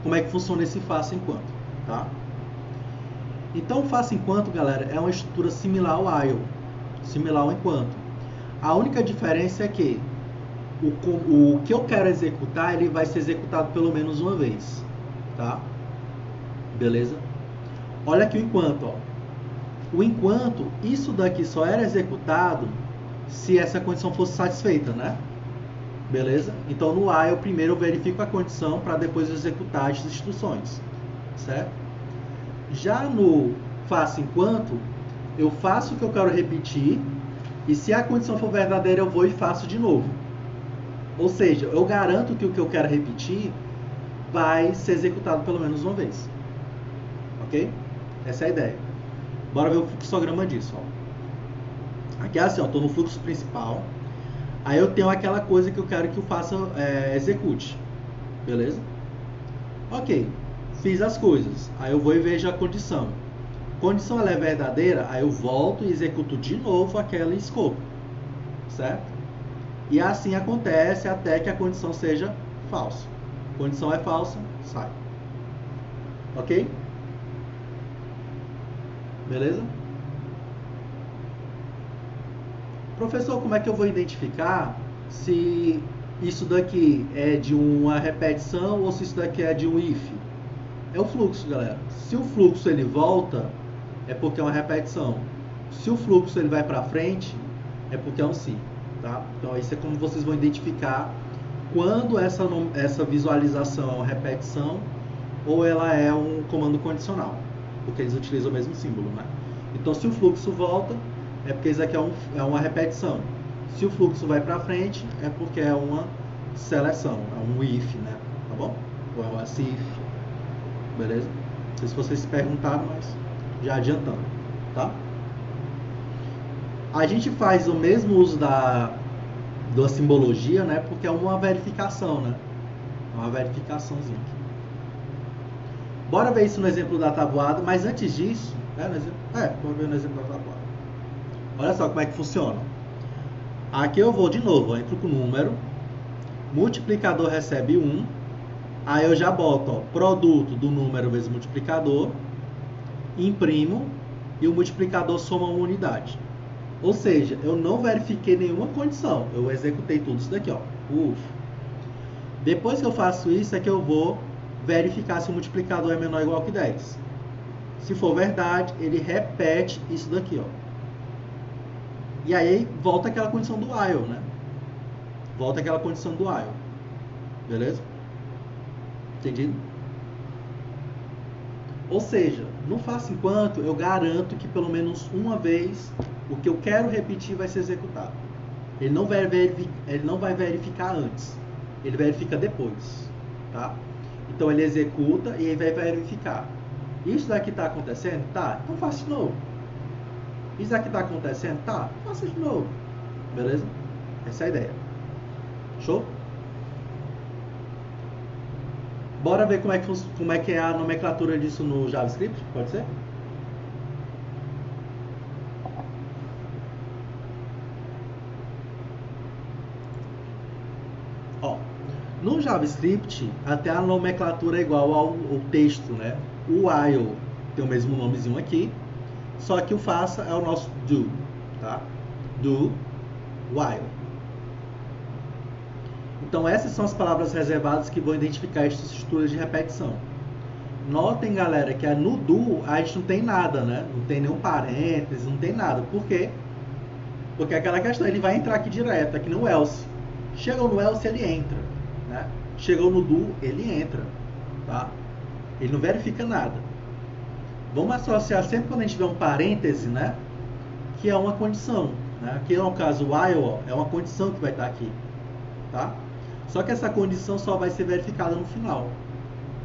Speaker 1: como é que funciona esse faça enquanto, tá? Então, o faça enquanto, galera, é uma estrutura similar ao while, similar ao enquanto. A única diferença é que o que eu quero executar, ele vai ser executado pelo menos uma vez, tá? Beleza? Olha aqui o enquanto, ó. O enquanto, isso daqui só era executado se essa condição fosse satisfeita, né? Beleza? Então no while, primeiro eu verifico a condição para depois executar as instruções, certo? Já no faça enquanto, eu faço o que eu quero repetir e se a condição for verdadeira eu vou e faço de novo. Ou seja, eu garanto que o que eu quero repetir vai ser executado pelo menos uma vez. Ok? Essa é a ideia. Bora ver o fluxograma disso, ó. Aqui é assim, ó, tô no fluxo principal. Aí eu tenho aquela coisa que eu quero que eu faça, execute. Beleza? Ok. Fiz as coisas. Aí eu vou e vejo a condição. Condição ela é verdadeira, aí eu volto e executo de novo aquele escopo. Certo? E assim acontece até que a condição seja falsa. Condição é falsa, sai. Ok? Beleza? Professor, como é que eu vou identificar se isso daqui é de uma repetição ou se isso daqui é de um if? É o fluxo, galera. Se o fluxo ele volta, é porque é uma repetição. Se o fluxo ele vai para frente, é porque é um si, tá? Então isso é como vocês vão identificar quando essa visualização é uma repetição ou ela é um comando condicional, porque eles utilizam o mesmo símbolo, né? Então se o fluxo volta, é porque isso aqui é uma repetição. Se o fluxo vai para frente, é porque é uma seleção, é um if, né? Tá bom? Ou é uma se if. Beleza? Não sei se vocês se perguntaram, mas já adiantando, tá? A gente faz o mesmo uso da simbologia, né? Porque é uma verificação, né? É uma verificaçãozinha aqui. Bora ver isso no exemplo da tabuada, mas antes disso, bora ver no exemplo da tabuada. Olha só como é que funciona. Aqui eu vou de novo, eu entro com o número, multiplicador recebe 1, aí eu já boto, ó, produto do número vezes multiplicador, imprimo e o multiplicador soma uma unidade. Ou seja, eu não verifiquei nenhuma condição, eu executei tudo isso daqui, ó. Depois que eu faço isso é que eu vou verificar se o multiplicador é menor ou igual que 10. Se for verdade, ele repete isso daqui, ó. E aí volta aquela condição do while, né? Volta aquela condição do while. Beleza? Entendido? Ou seja, no faça enquanto eu garanto que pelo menos uma vez o que eu quero repetir vai ser executado. Ele não vai verificar antes. Ele verifica depois. Tá? Então ele executa e ele vai verificar. Isso daqui está acontecendo? Tá. Então faça de novo. Isso daqui está acontecendo? Tá. Faça de novo. Beleza? Essa é a ideia. Show? Bora ver como é que é a nomenclatura disso no JavaScript? Pode ser? Ó, no JavaScript, até a nomenclatura é igual ao texto, né? O while tem o mesmo nomezinho aqui, só que o faça é o nosso do, tá? Do, while. Então essas são as palavras reservadas que vão identificar essas estruturas de repetição. Notem, galera, que no do a gente não tem nada, né? Não tem nenhum parênteses, não tem nada. Por quê? Porque aquela questão, ele vai entrar aqui direto, aqui no else. Chegou no else, ele entra, né? Chegou no do, ele entra, tá? Ele não verifica nada. Vamos associar sempre quando a gente vê um parêntese, né? Que é uma condição, né? Aqui no caso, while, ó, é uma condição que vai estar aqui, tá? Só que essa condição só vai ser verificada no final.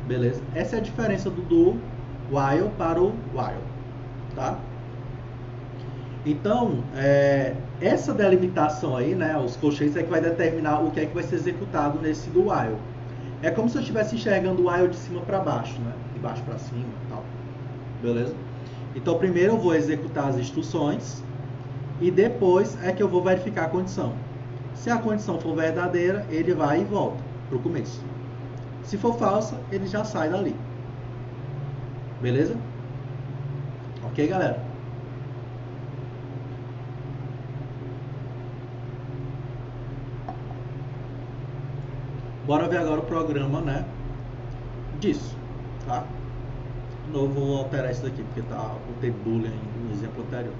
Speaker 1: Beleza? Essa é a diferença do while para o while. Tá? Então, essa delimitação aí, né, os colchetes, é que vai determinar o que é que vai ser executado nesse do while. É como se eu estivesse enxergando o while de cima para baixo, né? De baixo para cima e tal. Beleza? Então, primeiro eu vou executar as instruções e depois é que eu vou verificar a condição. Se a condição for verdadeira, ele vai e volta para o começo. Se for falsa, ele já sai dali. Beleza? Ok, galera? Bora ver agora o programa, né? Disso, tá? De novo, vou alterar isso daqui, porque tá o table boolean no exemplo anterior.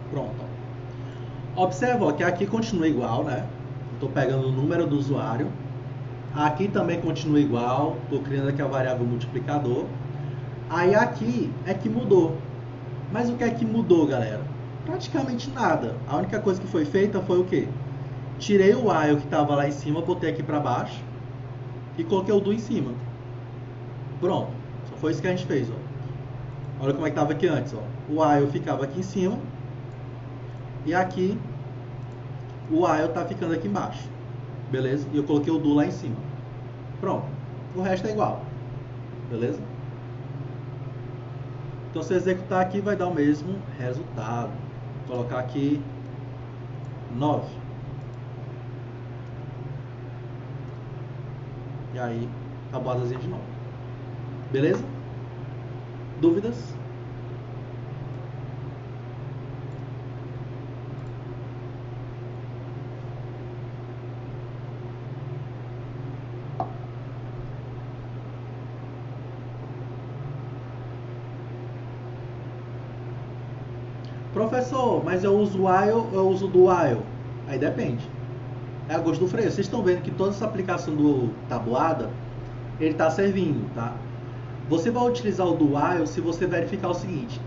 Speaker 1: Pronto. Observa, ó, que aqui continua igual, né? Estou pegando o número do usuário. Aqui também continua igual. Estou criando aqui a variável multiplicador. Aí aqui é que mudou. Mas o que é que mudou, galera? Praticamente nada. A única coisa que foi feita foi o quê? Tirei o while que estava lá em cima, botei aqui para baixo e coloquei o do em cima. Pronto. Só foi isso que a gente fez, ó. Olha como é que estava aqui antes, ó. O while ficava aqui em cima e aqui o while tá ficando aqui embaixo. Beleza? E eu coloquei o do lá em cima. Pronto. O resto é igual. Beleza? Então, se eu executar aqui, vai dar o mesmo resultado. Vou colocar aqui 9. E aí, acabou a asinha de novo. Beleza? Dúvidas? Professor, mas eu uso while ou eu uso do while? Aí depende. É a gosto do freio. Vocês estão vendo que toda essa aplicação do tabuada, ele está servindo, tá? Você vai utilizar o do while se você verificar o seguinte: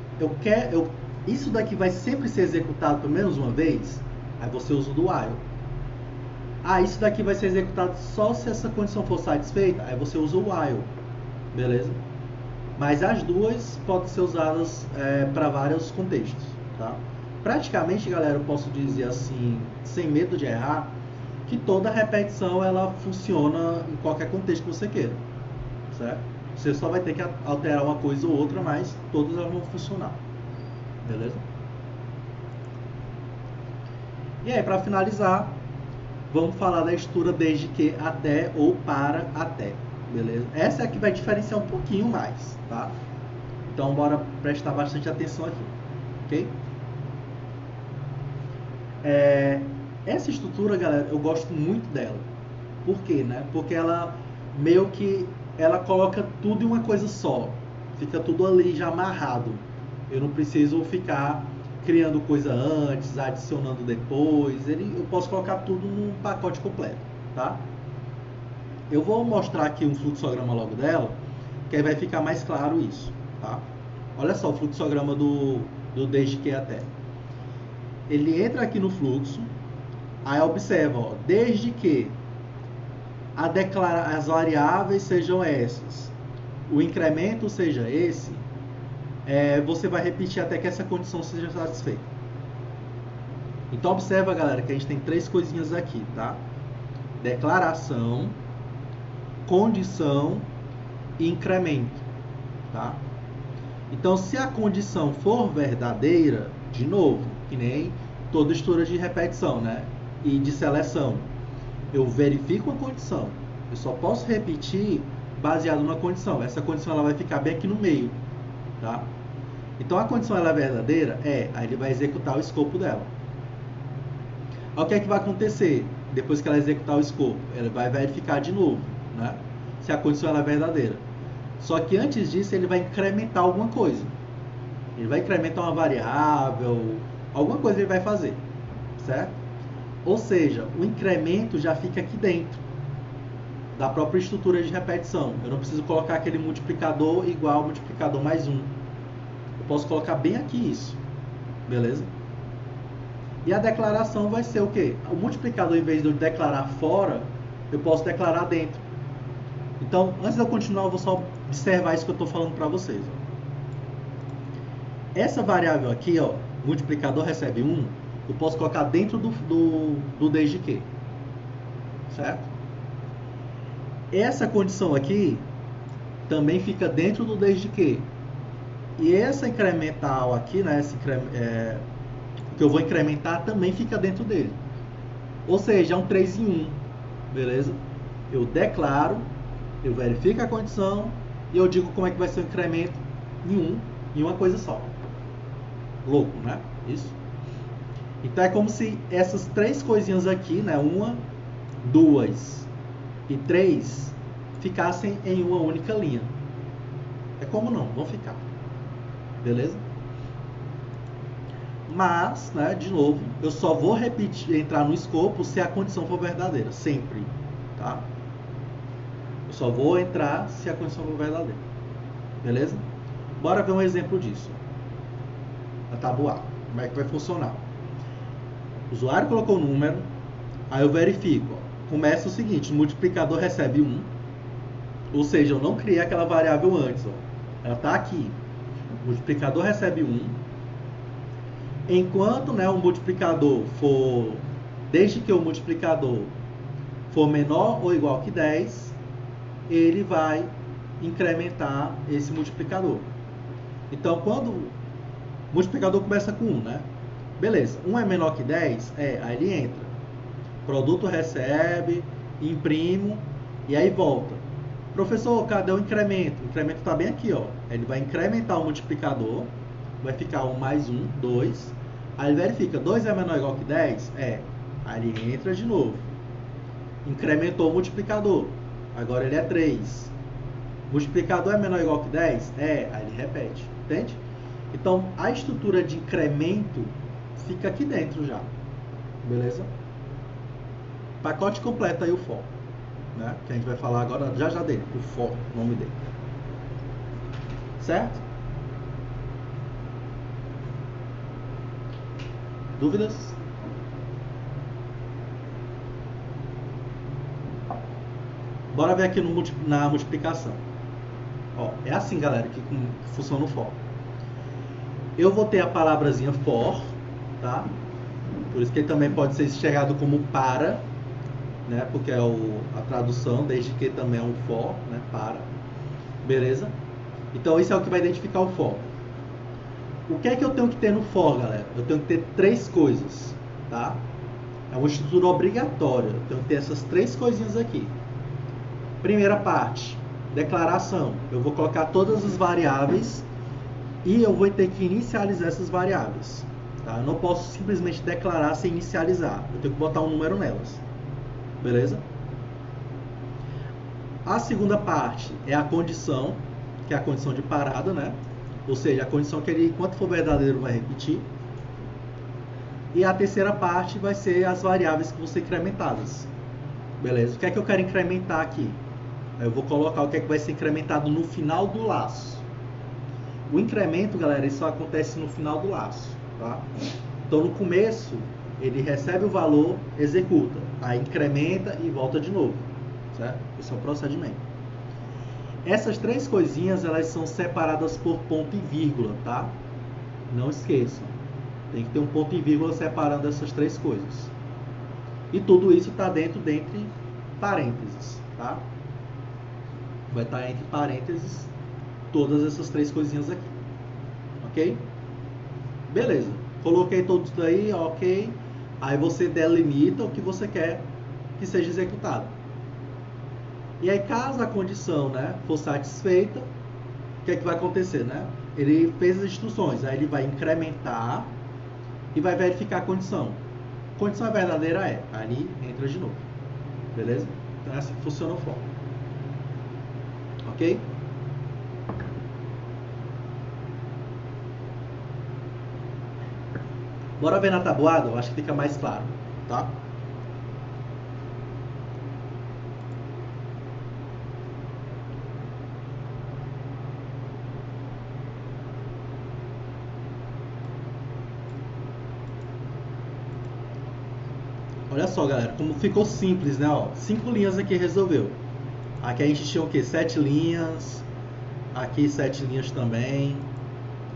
Speaker 1: isso daqui vai sempre ser executado pelo menos uma vez. Aí você usa o do while. Ah, isso daqui vai ser executado só se essa condição for satisfeita. Aí você usa o while, beleza? Mas as duas podem ser usadas para vários contextos, tá? Praticamente, galera, eu posso dizer assim, sem medo de errar, que toda repetição ela funciona em qualquer contexto que você queira, certo? Você só vai ter que alterar uma coisa ou outra, mas todas elas vão funcionar, beleza? E aí, para finalizar, vamos falar da estrutura desde que até ou para até, beleza? Essa é a que vai diferenciar um pouquinho mais, tá? Então, bora prestar bastante atenção aqui, ok? Essa estrutura, galera, eu gosto muito dela. Por quê, né? Porque ela meio que ela coloca tudo em uma coisa só. Fica tudo ali já amarrado. Eu não preciso ficar criando coisa antes, adicionando depois. Eu posso colocar tudo num pacote completo, tá? Eu vou mostrar aqui um fluxograma logo dela, que aí vai ficar mais claro isso, tá? Olha só o fluxograma do desde que até. Ele entra aqui no fluxo, aí observa, ó, desde que as variáveis sejam essas, o incremento seja esse, você vai repetir até que essa condição seja satisfeita. Então observa, galera, que a gente tem três coisinhas aqui, tá? Declaração, condição e incremento, tá? Então, se a condição for verdadeira, de novo, que nem toda estrutura de repetição, né? E de seleção, eu verifico a condição. Eu só posso repetir baseado na condição. Essa condição ela vai ficar bem aqui no meio, tá? Então, a condição ela é verdadeira? Aí ele vai executar o escopo dela. O que é que vai acontecer depois que ela executar o escopo? Ela vai verificar de novo, né? Se a condição ela é verdadeira. Só que antes disso ele vai incrementar alguma coisa. Ele vai incrementar uma variável, alguma coisa ele vai fazer, certo? Ou seja, o incremento já fica aqui dentro da própria estrutura de repetição. Eu não preciso colocar aquele multiplicador igual ao multiplicador mais 1. Eu posso colocar bem aqui isso, beleza? E a declaração vai ser o quê? O multiplicador, em vez de eu declarar fora, eu posso declarar dentro. Então, antes de eu continuar, eu vou só observar isso que eu estou falando para vocês. Ó. Essa variável aqui, ó, multiplicador recebe 1, eu posso colocar dentro do desde que. Certo? Essa condição aqui também fica dentro do desde que. E essa incremental aqui, né, que eu vou incrementar, também fica dentro dele. Ou seja, é um 3 em 1. Beleza? Eu declaro, eu verifico a condição e eu digo como é que vai ser o incremento em uma coisa só. Louco, né? Isso. Então é como se essas três coisinhas aqui, né? 1, 2 e 3 ficassem em uma única linha. É como não, vão ficar. Beleza? Mas, né, de novo, eu só vou repetir, entrar no escopo se a condição for verdadeira, sempre, tá? Eu só vou entrar se a condição for verdadeira. Beleza? Bora ver um exemplo disso. A tabuada. Como é que vai funcionar? O usuário colocou o número, aí eu verifico. Ó, começa o seguinte, o multiplicador recebe 1, ou seja, eu não criei aquela variável antes. Ó, ela está aqui. O multiplicador recebe 1. Enquanto, né, o multiplicador for, desde que o multiplicador for menor ou igual que 10, ele vai incrementar esse multiplicador. Então, quando o multiplicador começa com 1, né? Beleza, 1 é menor que 10? Aí ele entra. Produto recebe, imprimo e aí volta. Professor, cadê o incremento? O incremento está bem aqui, ó. Ele vai incrementar o multiplicador, vai ficar 1 mais 1, 2. Aí ele verifica, 2 é menor ou igual que 10? Aí ele entra de novo. Incrementou o multiplicador. Agora ele é 3. Multiplicador é menor ou igual que 10? Aí ele repete. Entende? Então, a estrutura de incremento fica aqui dentro já. Beleza? Pacote completo aí o for. Né? Que a gente vai falar agora já dele. O for, o nome dele. Certo? Dúvidas? Bora ver aqui na multiplicação. Ó, é assim, galera, que funciona o for. Eu vou ter a palavrazinha for, tá? Por isso que ele também pode ser enxergado como para. né? Porque é a tradução, desde que também é um for, né? Para. Beleza? Então isso é o que vai identificar o for. O que é que eu tenho que ter no for, galera? Eu tenho que ter 3 coisas, tá? É uma estrutura obrigatória. Eu tenho que ter essas 3 coisinhas aqui. Primeira parte, declaração. Eu vou colocar todas as variáveis e eu vou ter que inicializar essas variáveis. Tá? Eu não posso simplesmente declarar sem inicializar. Eu tenho que botar um número nelas. Beleza? A segunda parte é a condição, que é a condição de parada, né? Ou seja, a condição que ele, enquanto for verdadeiro, vai repetir. E a terceira parte vai ser as variáveis que vão ser incrementadas. Beleza? O que é que eu quero incrementar aqui? Eu vou colocar o que é que vai ser incrementado no final do laço. O incremento, galera, isso só acontece no final do laço, tá? Então, no começo, ele recebe o valor, executa, aí incrementa e volta de novo, certo? Esse é o procedimento. Essas 3 coisinhas, elas são separadas por ponto e vírgula, tá? Não esqueçam. Tem que ter um ponto e vírgula separando essas 3 dentre E tudo isso está dentro parênteses, tá? Vai estar entre parênteses todas essas 3 coisinhas aqui. Ok? Beleza. Coloquei tudo isso daí, ok. Aí você delimita o que você quer que seja executado. E aí, caso a condição, né, for satisfeita, o que é que vai acontecer, né? Ele fez as instruções, aí ele vai incrementar e vai verificar a condição. Condição verdadeira é, aí entra de novo. Beleza? Então é assim que funciona o for. Ok? Bora ver na tabuada? Eu acho que fica mais claro, tá? Olha só, galera, como ficou simples, né? Ó, 5 linhas aqui resolveu. Aqui a gente tinha o quê? 7 linhas. Aqui 7 linhas também.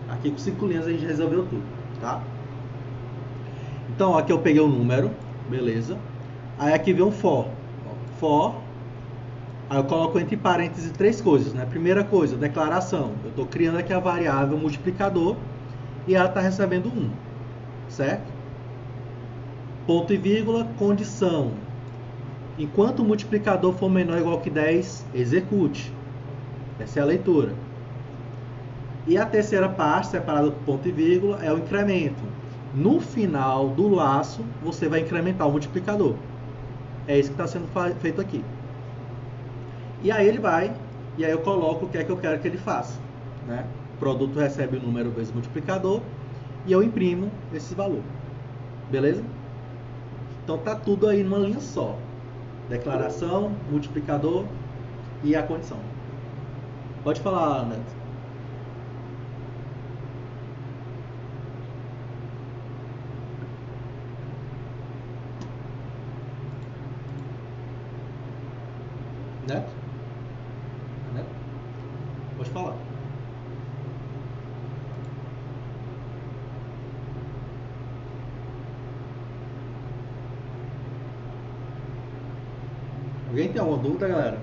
Speaker 1: Aqui com 5 linhas a gente resolveu tudo, tá? Então, aqui eu peguei o número, beleza. Aí aqui vem um for. For. Aí eu coloco entre parênteses 3 coisas, né? Primeira coisa, declaração. Eu estou criando aqui a variável multiplicador e ela está recebendo 1, certo? Ponto e vírgula, condição. Enquanto o multiplicador for menor ou igual que 10, execute. Essa é a leitura. E a terceira parte, separada por ponto e vírgula, é o incremento. No final do laço, você vai incrementar o multiplicador. É isso que está sendo feito aqui. E aí ele vai, e aí eu coloco o que é que eu quero que ele faça. Né? O produto recebe o número vezes multiplicador, e eu imprimo esse valor. Beleza? Então tá tudo aí numa linha só. Declaração, multiplicador e a condição. Pode falar, Neto. Neto? Neto? Pode falar. Alguém tem alguma dúvida, galera?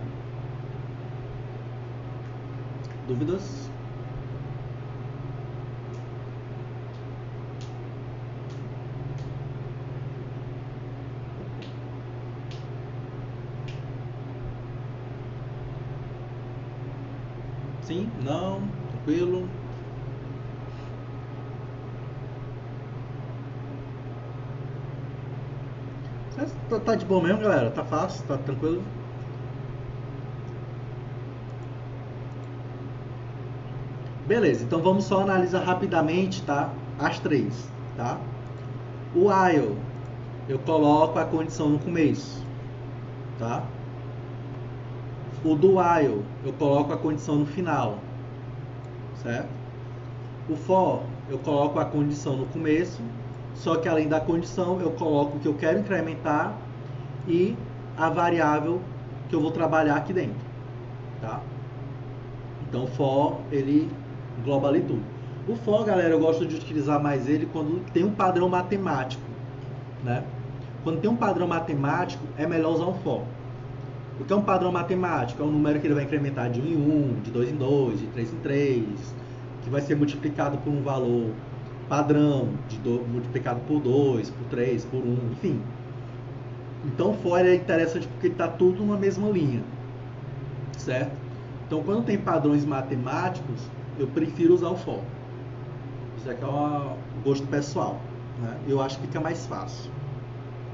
Speaker 1: Dúvidas? Sim? Não? Tranquilo? Tá de boa mesmo, galera? Tá fácil? Tá tranquilo? Beleza, então vamos só analisar rapidamente, tá? As 3, tá? O while, eu coloco a condição no começo, tá? O do while, eu coloco a condição no final, certo? O for, eu coloco a condição no começo, só que além da condição, eu coloco o que eu quero incrementar e a variável que eu vou trabalhar aqui dentro, tá? Então o for, ele engloba ali tudo. O for, galera, eu gosto de utilizar mais ele quando tem um padrão matemático, né? quando tem um padrão matemático, é melhor usar um for. O que é um padrão matemático? É um número que ele vai incrementar de 1 em 1, de 2 em 2, de 3 em 3, que vai ser multiplicado por um valor padrão, multiplicado por 2, por 3, por 1, enfim. Então o for é interessante porque está tudo numa mesma linha, certo? Então quando tem padrões matemáticos, eu prefiro usar o for. Isso aqui é um gosto pessoal, né? Eu acho que fica mais fácil.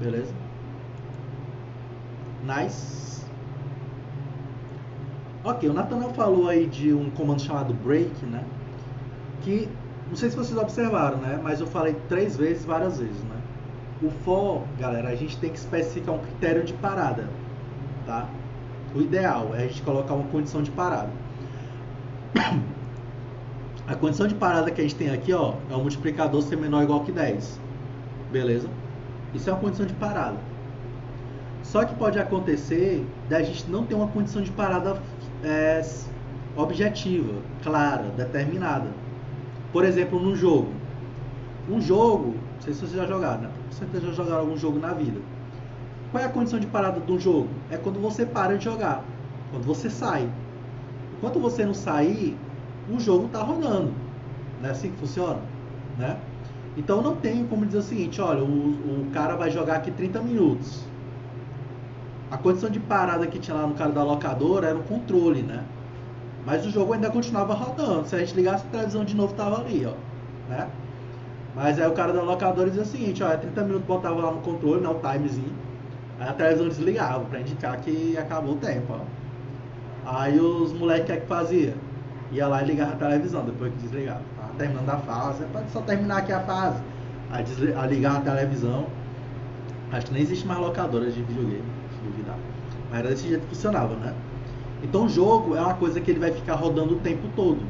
Speaker 1: Beleza? Nice. Ok, o Nathanael falou aí de um comando chamado break, né? Que, não sei se vocês observaram, né? Mas eu falei 3 vezes, várias vezes, né? O for, galera, a gente tem que especificar um critério de parada, tá? O ideal é a gente colocar uma condição de parada. A condição de parada que a gente tem aqui, ó, é o multiplicador ser menor ou igual que 10. Beleza? Isso é uma condição de parada. Só que pode acontecer da gente não ter uma condição de parada objetiva, clara, determinada. Por exemplo, num jogo. Um jogo, não sei se vocês já jogaram, né? Com certeza já jogaram algum jogo na vida. Qual é a condição de parada de um jogo? É quando você para de jogar, quando você sai. Enquanto você não sair, o jogo está rodando. Não é assim que funciona? Né? Então não tem como dizer o seguinte, olha, o cara vai jogar aqui 30 minutos. A condição de parada que tinha lá no cara da locadora era o controle, né? Mas o jogo ainda continuava rodando. Se a gente ligasse a televisão de novo, tava ali, ó. Né? Mas aí o cara da locadora dizia o seguinte, ó, 30 minutos botava lá no controle, né, o timezinho. Aí a televisão desligava pra indicar que acabou o tempo, ó. Aí os moleques que fazia? Ia lá e ligava a televisão depois que desligava. Tava terminando a fase, pode só terminar aqui a fase. Aí ligava a televisão. Acho que nem existe mais locadora de videogame, se duvidar. Mas era desse jeito que funcionava, né? Então o jogo é uma coisa que ele vai ficar rodando o tempo todo.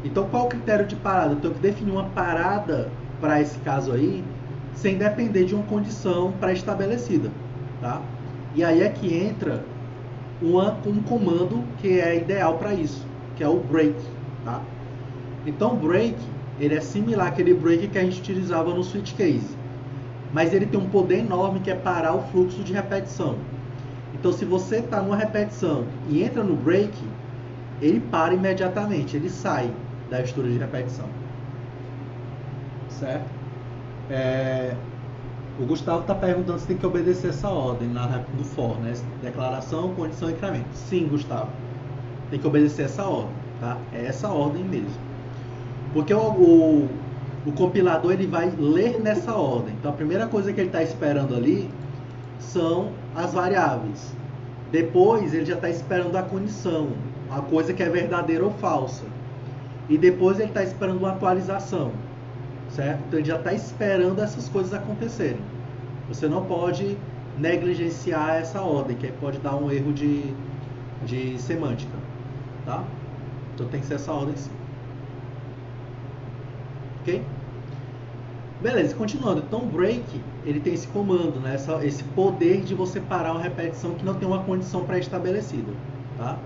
Speaker 1: Então qual é o critério de parada? Eu tenho que definir uma parada para esse caso aí, sem depender de uma condição pré-estabelecida, tá? E aí é que entra um comando que é ideal para isso, que é o break, tá? Então o break, ele é similar àquele break que a gente utilizava no switch case, mas ele tem um poder enorme que é parar o fluxo de repetição. Então se você está numa repetição e entra no break, ele para imediatamente, ele sai da estrutura de repetição, certo? O Gustavo está perguntando se tem que obedecer essa ordem no for, né? Declaração, condição e incremento. Sim, Gustavo, tem que obedecer essa ordem, tá? É essa ordem mesmo, porque o compilador ele vai ler nessa ordem. Então a primeira coisa que ele está esperando ali são as variáveis. Depois ele já está esperando a condição, a coisa que é verdadeira ou falsa. E depois ele está esperando uma atualização, certo? Então ele já está esperando essas coisas acontecerem. Você não pode negligenciar essa ordem, que aí pode dar um erro de semântica, tá? Então tem que ser essa ordem sim. Ok? Beleza, continuando. Então o break, ele tem esse comando, né? Esse poder de você parar uma repetição que não tem uma condição pré-estabelecida, tá?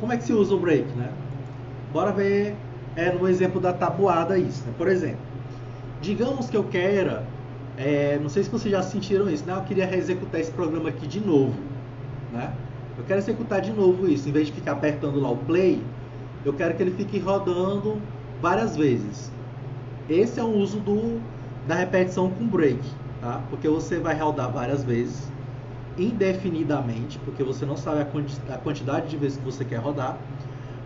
Speaker 1: Como é que se usa o break, né? Bora ver no exemplo da tabuada isso, né? Por exemplo, digamos que eu queira, não sei se vocês já sentiram isso, né? Eu queria executar esse programa aqui de novo, né? Eu quero executar de novo isso, em vez de ficar apertando lá o play, eu quero que ele fique rodando várias vezes. Esse é o uso da repetição com break, tá? Porque você vai rodar várias vezes, indefinidamente, porque você não sabe a quantidade de vezes que você quer rodar.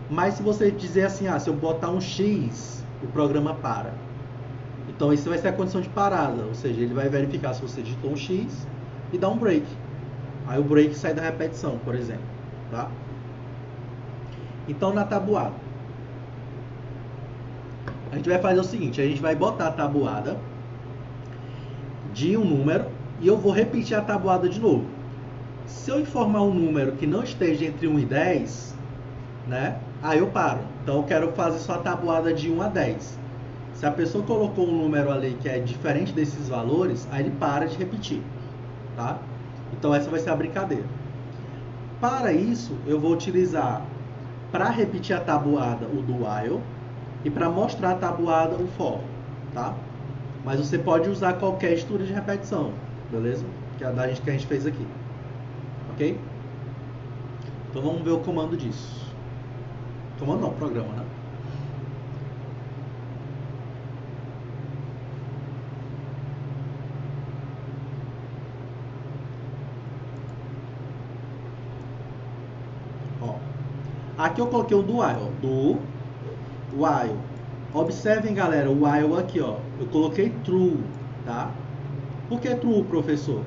Speaker 1: Mas se você dizer assim, se eu botar um X, o programa para. Então isso vai ser a condição de parada, ou seja, ele vai verificar se você digitou um X e dá um break. Aí o break sai da repetição, por exemplo, tá? Então na tabuada, a gente vai fazer o seguinte, a gente vai botar a tabuada de um número e eu vou repetir a tabuada de novo. Se eu informar um número que não esteja entre 1 e 10, né? Aí eu paro. Então eu quero fazer só a tabuada de 1 a 10. Se a pessoa colocou um número ali que é diferente desses valores, aí ele para de repetir, tá? Então essa vai ser a brincadeira. Para isso, eu vou utilizar, para repetir a tabuada, o do while, e para mostrar a tabuada, o for, tá? Mas você pode usar qualquer estrutura de repetição, beleza? Que é a que a gente fez aqui. Ok? Então vamos ver o comando disso. Comando não, programa, né? Ó, aqui eu coloquei o do while. Do while. Observem, galera, o while aqui, ó. Eu coloquei true, tá? Por que true, professor?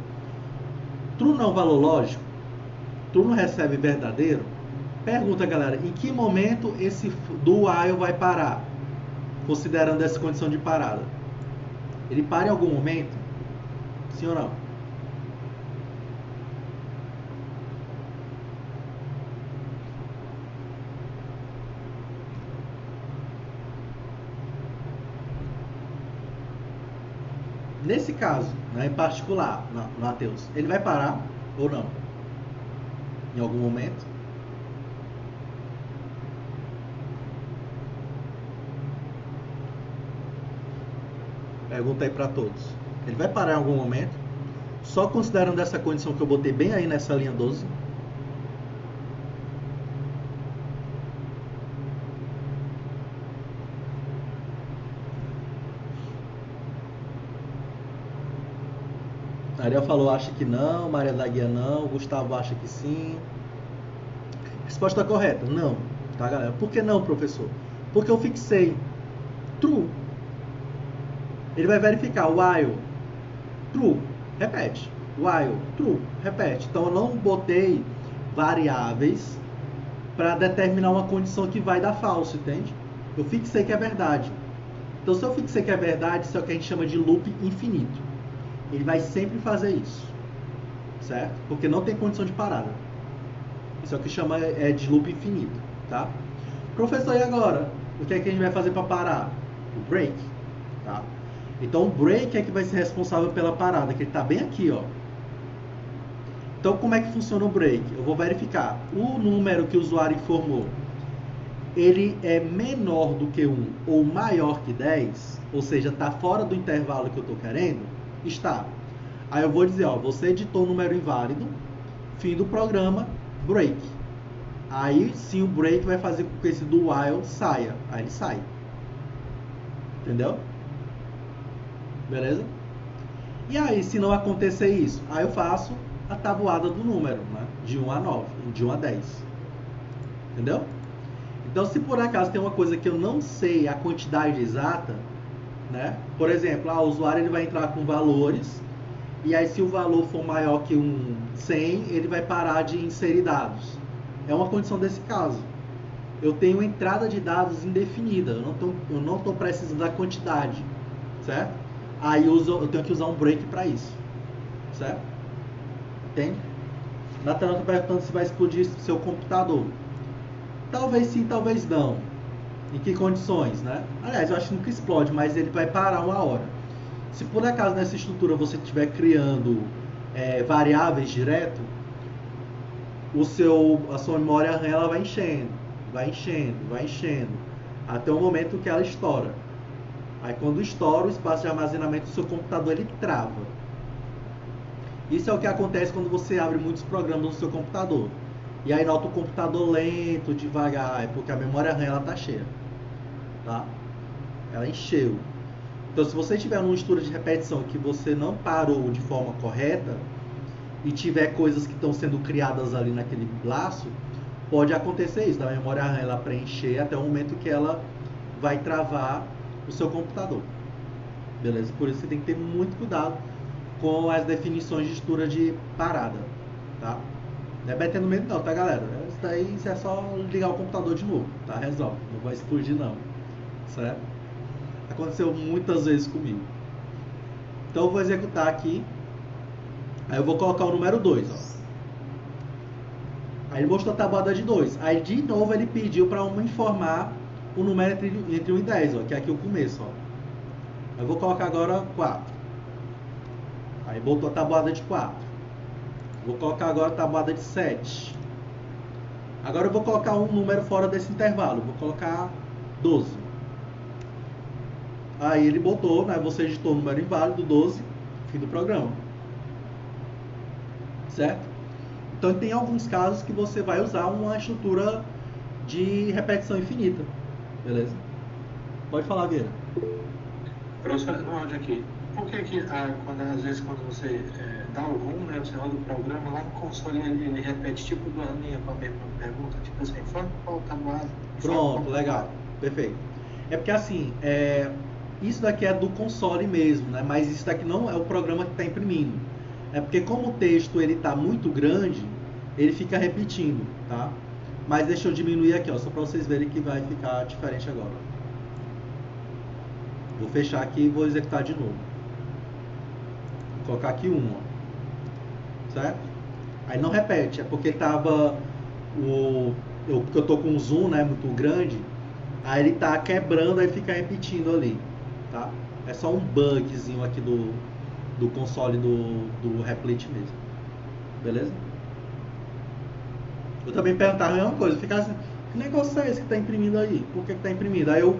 Speaker 1: True não é um valor lógico? True não recebe verdadeiro? Pergunta, galera, em que momento esse do while vai parar? Considerando essa condição de parada. Ele para em algum momento? Sim ou não? Nesse caso, né, em particular, Matheus, ele vai parar ou não? Em algum momento? Pergunta aí para todos. Ele vai parar em algum momento? Só considerando essa condição que eu botei bem aí nessa linha 12. Ariel falou, acha que não. Maria da Guia não. Gustavo acha que sim. Resposta correta, não. Tá, galera? Por que não, professor? Porque eu fixei true. Ele vai verificar while true, repete. While true, repete. Então eu não botei variáveis para determinar uma condição que vai dar falso, entende? Eu fixei que é verdade. Então se eu fixei que é verdade, isso é o que a gente chama de loop infinito. Ele vai sempre fazer isso, certo? Porque não tem condição de parada. Isso é o que chama de loop infinito, tá? Professor, e agora? O que é que a gente vai fazer para parar? O break, tá? Então o break é que vai ser responsável pela parada, que ele está bem aqui, ó. Então como é que funciona o break? Eu vou verificar o número que o usuário informou. Ele é menor do que 1 ou maior que 10, ou seja, está fora do intervalo que eu estou querendo, está. Aí eu vou dizer, ó, você editou o número inválido, fim do programa, break. Aí sim o break vai fazer com que esse do while saia. Aí ele sai. Entendeu? Beleza? E aí, se não acontecer isso, aí eu faço a tabuada do número, né? De 1 a 9, de 1 a 10. Entendeu? Então, se por acaso tem uma coisa que eu não sei a quantidade exata, né? Por exemplo, o usuário ele vai entrar com valores, e aí se o valor for maior que 100, ele vai parar de inserir dados. É uma condição desse caso. Eu tenho entrada de dados indefinida, eu não estou precisando da quantidade, certo? Aí eu tenho que usar um break para isso, certo? Entende? Nathan está perguntando se vai explodir seu computador. Talvez sim, talvez não. Em que condições, né? Aliás, eu acho que nunca explode, mas ele vai parar uma hora. Se por acaso nessa estrutura você estiver criando variáveis direto, a sua memória RAM ela vai enchendo, vai enchendo, vai enchendo, até o momento que ela estoura. Aí quando estoura, o espaço de armazenamento do seu computador ele trava. Isso é o que acontece quando você abre muitos programas no seu computador. E aí nota o computador lento, devagar, é porque a memória RAM ela tá cheia, tá? Ela encheu. Então se você tiver numa estrutura de repetição que você não parou de forma correta e tiver coisas que estão sendo criadas ali naquele laço, pode acontecer isso, da memória RAM ela preencher até o momento que ela vai travar o seu computador. Beleza? Por isso você tem que ter muito cuidado com as definições de estrutura de parada, tá? Não é batendo medo não, tá, galera? Isso daí é só ligar o computador de novo, tá? Resolve. Não vai explodir não, certo? Aconteceu muitas vezes comigo. Então eu vou executar aqui. Aí eu vou colocar o número 2, ó. Aí ele mostrou a tabuada de 2. Aí de novo ele pediu para informar o número entre 1 e 10, ó, que é aqui o começo, ó. Eu vou colocar agora 4. Aí botou a tabuada de 4. Vou colocar agora a tabuada de 7. Agora eu vou colocar um número fora desse intervalo. Vou colocar 12. Aí ele botou, né? Você digitou o número inválido, 12, fim do programa. Certo? Então tem alguns casos que você vai usar uma estrutura de repetição infinita. Beleza? Pode falar, Vieira.
Speaker 2: Professor, no áudio aqui, por que que às vezes quando você dá o RUM, né, você roda o programa, lá no console ele repete tipo duas linhas com a mesma pergunta, tipo assim, forma qual tabuada.
Speaker 1: Pronto, legal, perfeito. É porque assim, isso daqui é do console mesmo, né? Mas isso daqui não é o programa que está imprimindo. É porque como o texto ele está muito grande, ele fica repetindo, tá? Mas deixa eu diminuir aqui, ó, só para vocês verem que vai ficar diferente agora. Vou fechar aqui e vou executar de novo. Vou colocar aqui um, ó. Certo? Aí não repete, é porque tava porque eu tô com um zoom, né, muito grande. Aí ele tá quebrando, aí fica repetindo ali, tá? É só um bugzinho aqui do console do Replit mesmo. Beleza? Eu também perguntava a mesma coisa, eu ficava assim, que negócio é esse que tá imprimindo aí? Por que tá imprimindo? Aí eu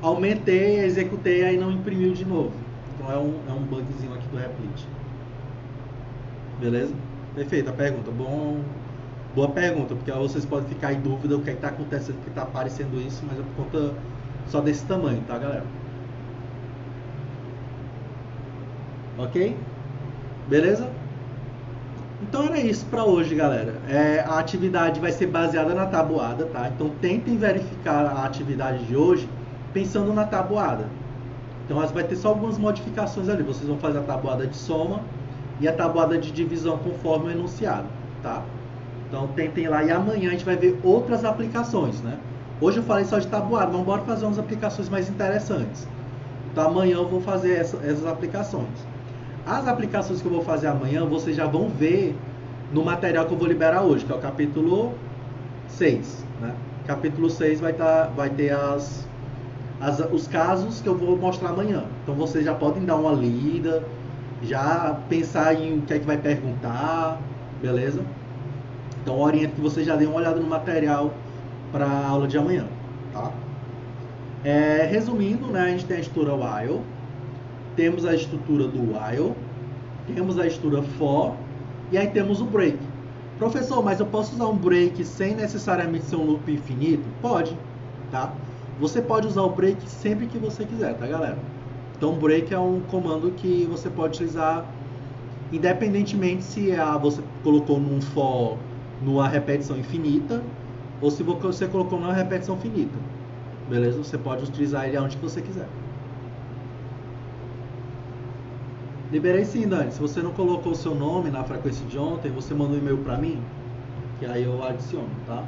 Speaker 1: aumentei, executei, aí não imprimiu de novo. Então é um bugzinho aqui do Replit. Beleza? Perfeita a pergunta. Boa pergunta, porque vocês podem ficar em dúvida o que está acontecendo, porque está aparecendo isso, mas é por conta só desse tamanho, tá, galera? Ok? Beleza? Então era isso para hoje, galera. A atividade vai ser baseada na tabuada, tá? Então tentem verificar a atividade de hoje pensando na tabuada. Então vai ter só algumas modificações ali. Vocês vão fazer a tabuada de soma e a tabuada de divisão conforme o enunciado, tá? Então tentem lá e amanhã a gente vai ver outras aplicações, né? Hoje eu falei só de tabuada, mas bora fazer umas aplicações mais interessantes. Então amanhã eu vou fazer essas aplicações. As aplicações que eu vou fazer amanhã, vocês já vão ver no material que eu vou liberar hoje, que é o capítulo 6, né? Capítulo 6 vai ter os casos que eu vou mostrar amanhã. Então vocês já podem dar uma lida, já pensar em o que é que vai perguntar, beleza? Então oriento que vocês já deem uma olhada no material para a aula de amanhã, tá? Resumindo, né, a gente tem a estrutura while, temos a estrutura do while, temos a estrutura for e aí temos o break. Professor, mas eu posso usar um break sem necessariamente ser um loop infinito? Pode, tá? Você pode usar o break sempre que você quiser, tá, galera? Então break é um comando que você pode utilizar independentemente se você colocou num for numa repetição infinita ou se você colocou numa repetição finita. Beleza? Você pode utilizar ele aonde você quiser. Liberei sim, Dani. Se você não colocou o seu nome na frequência de ontem, você manda um e-mail pra mim, que aí eu adiciono, tá?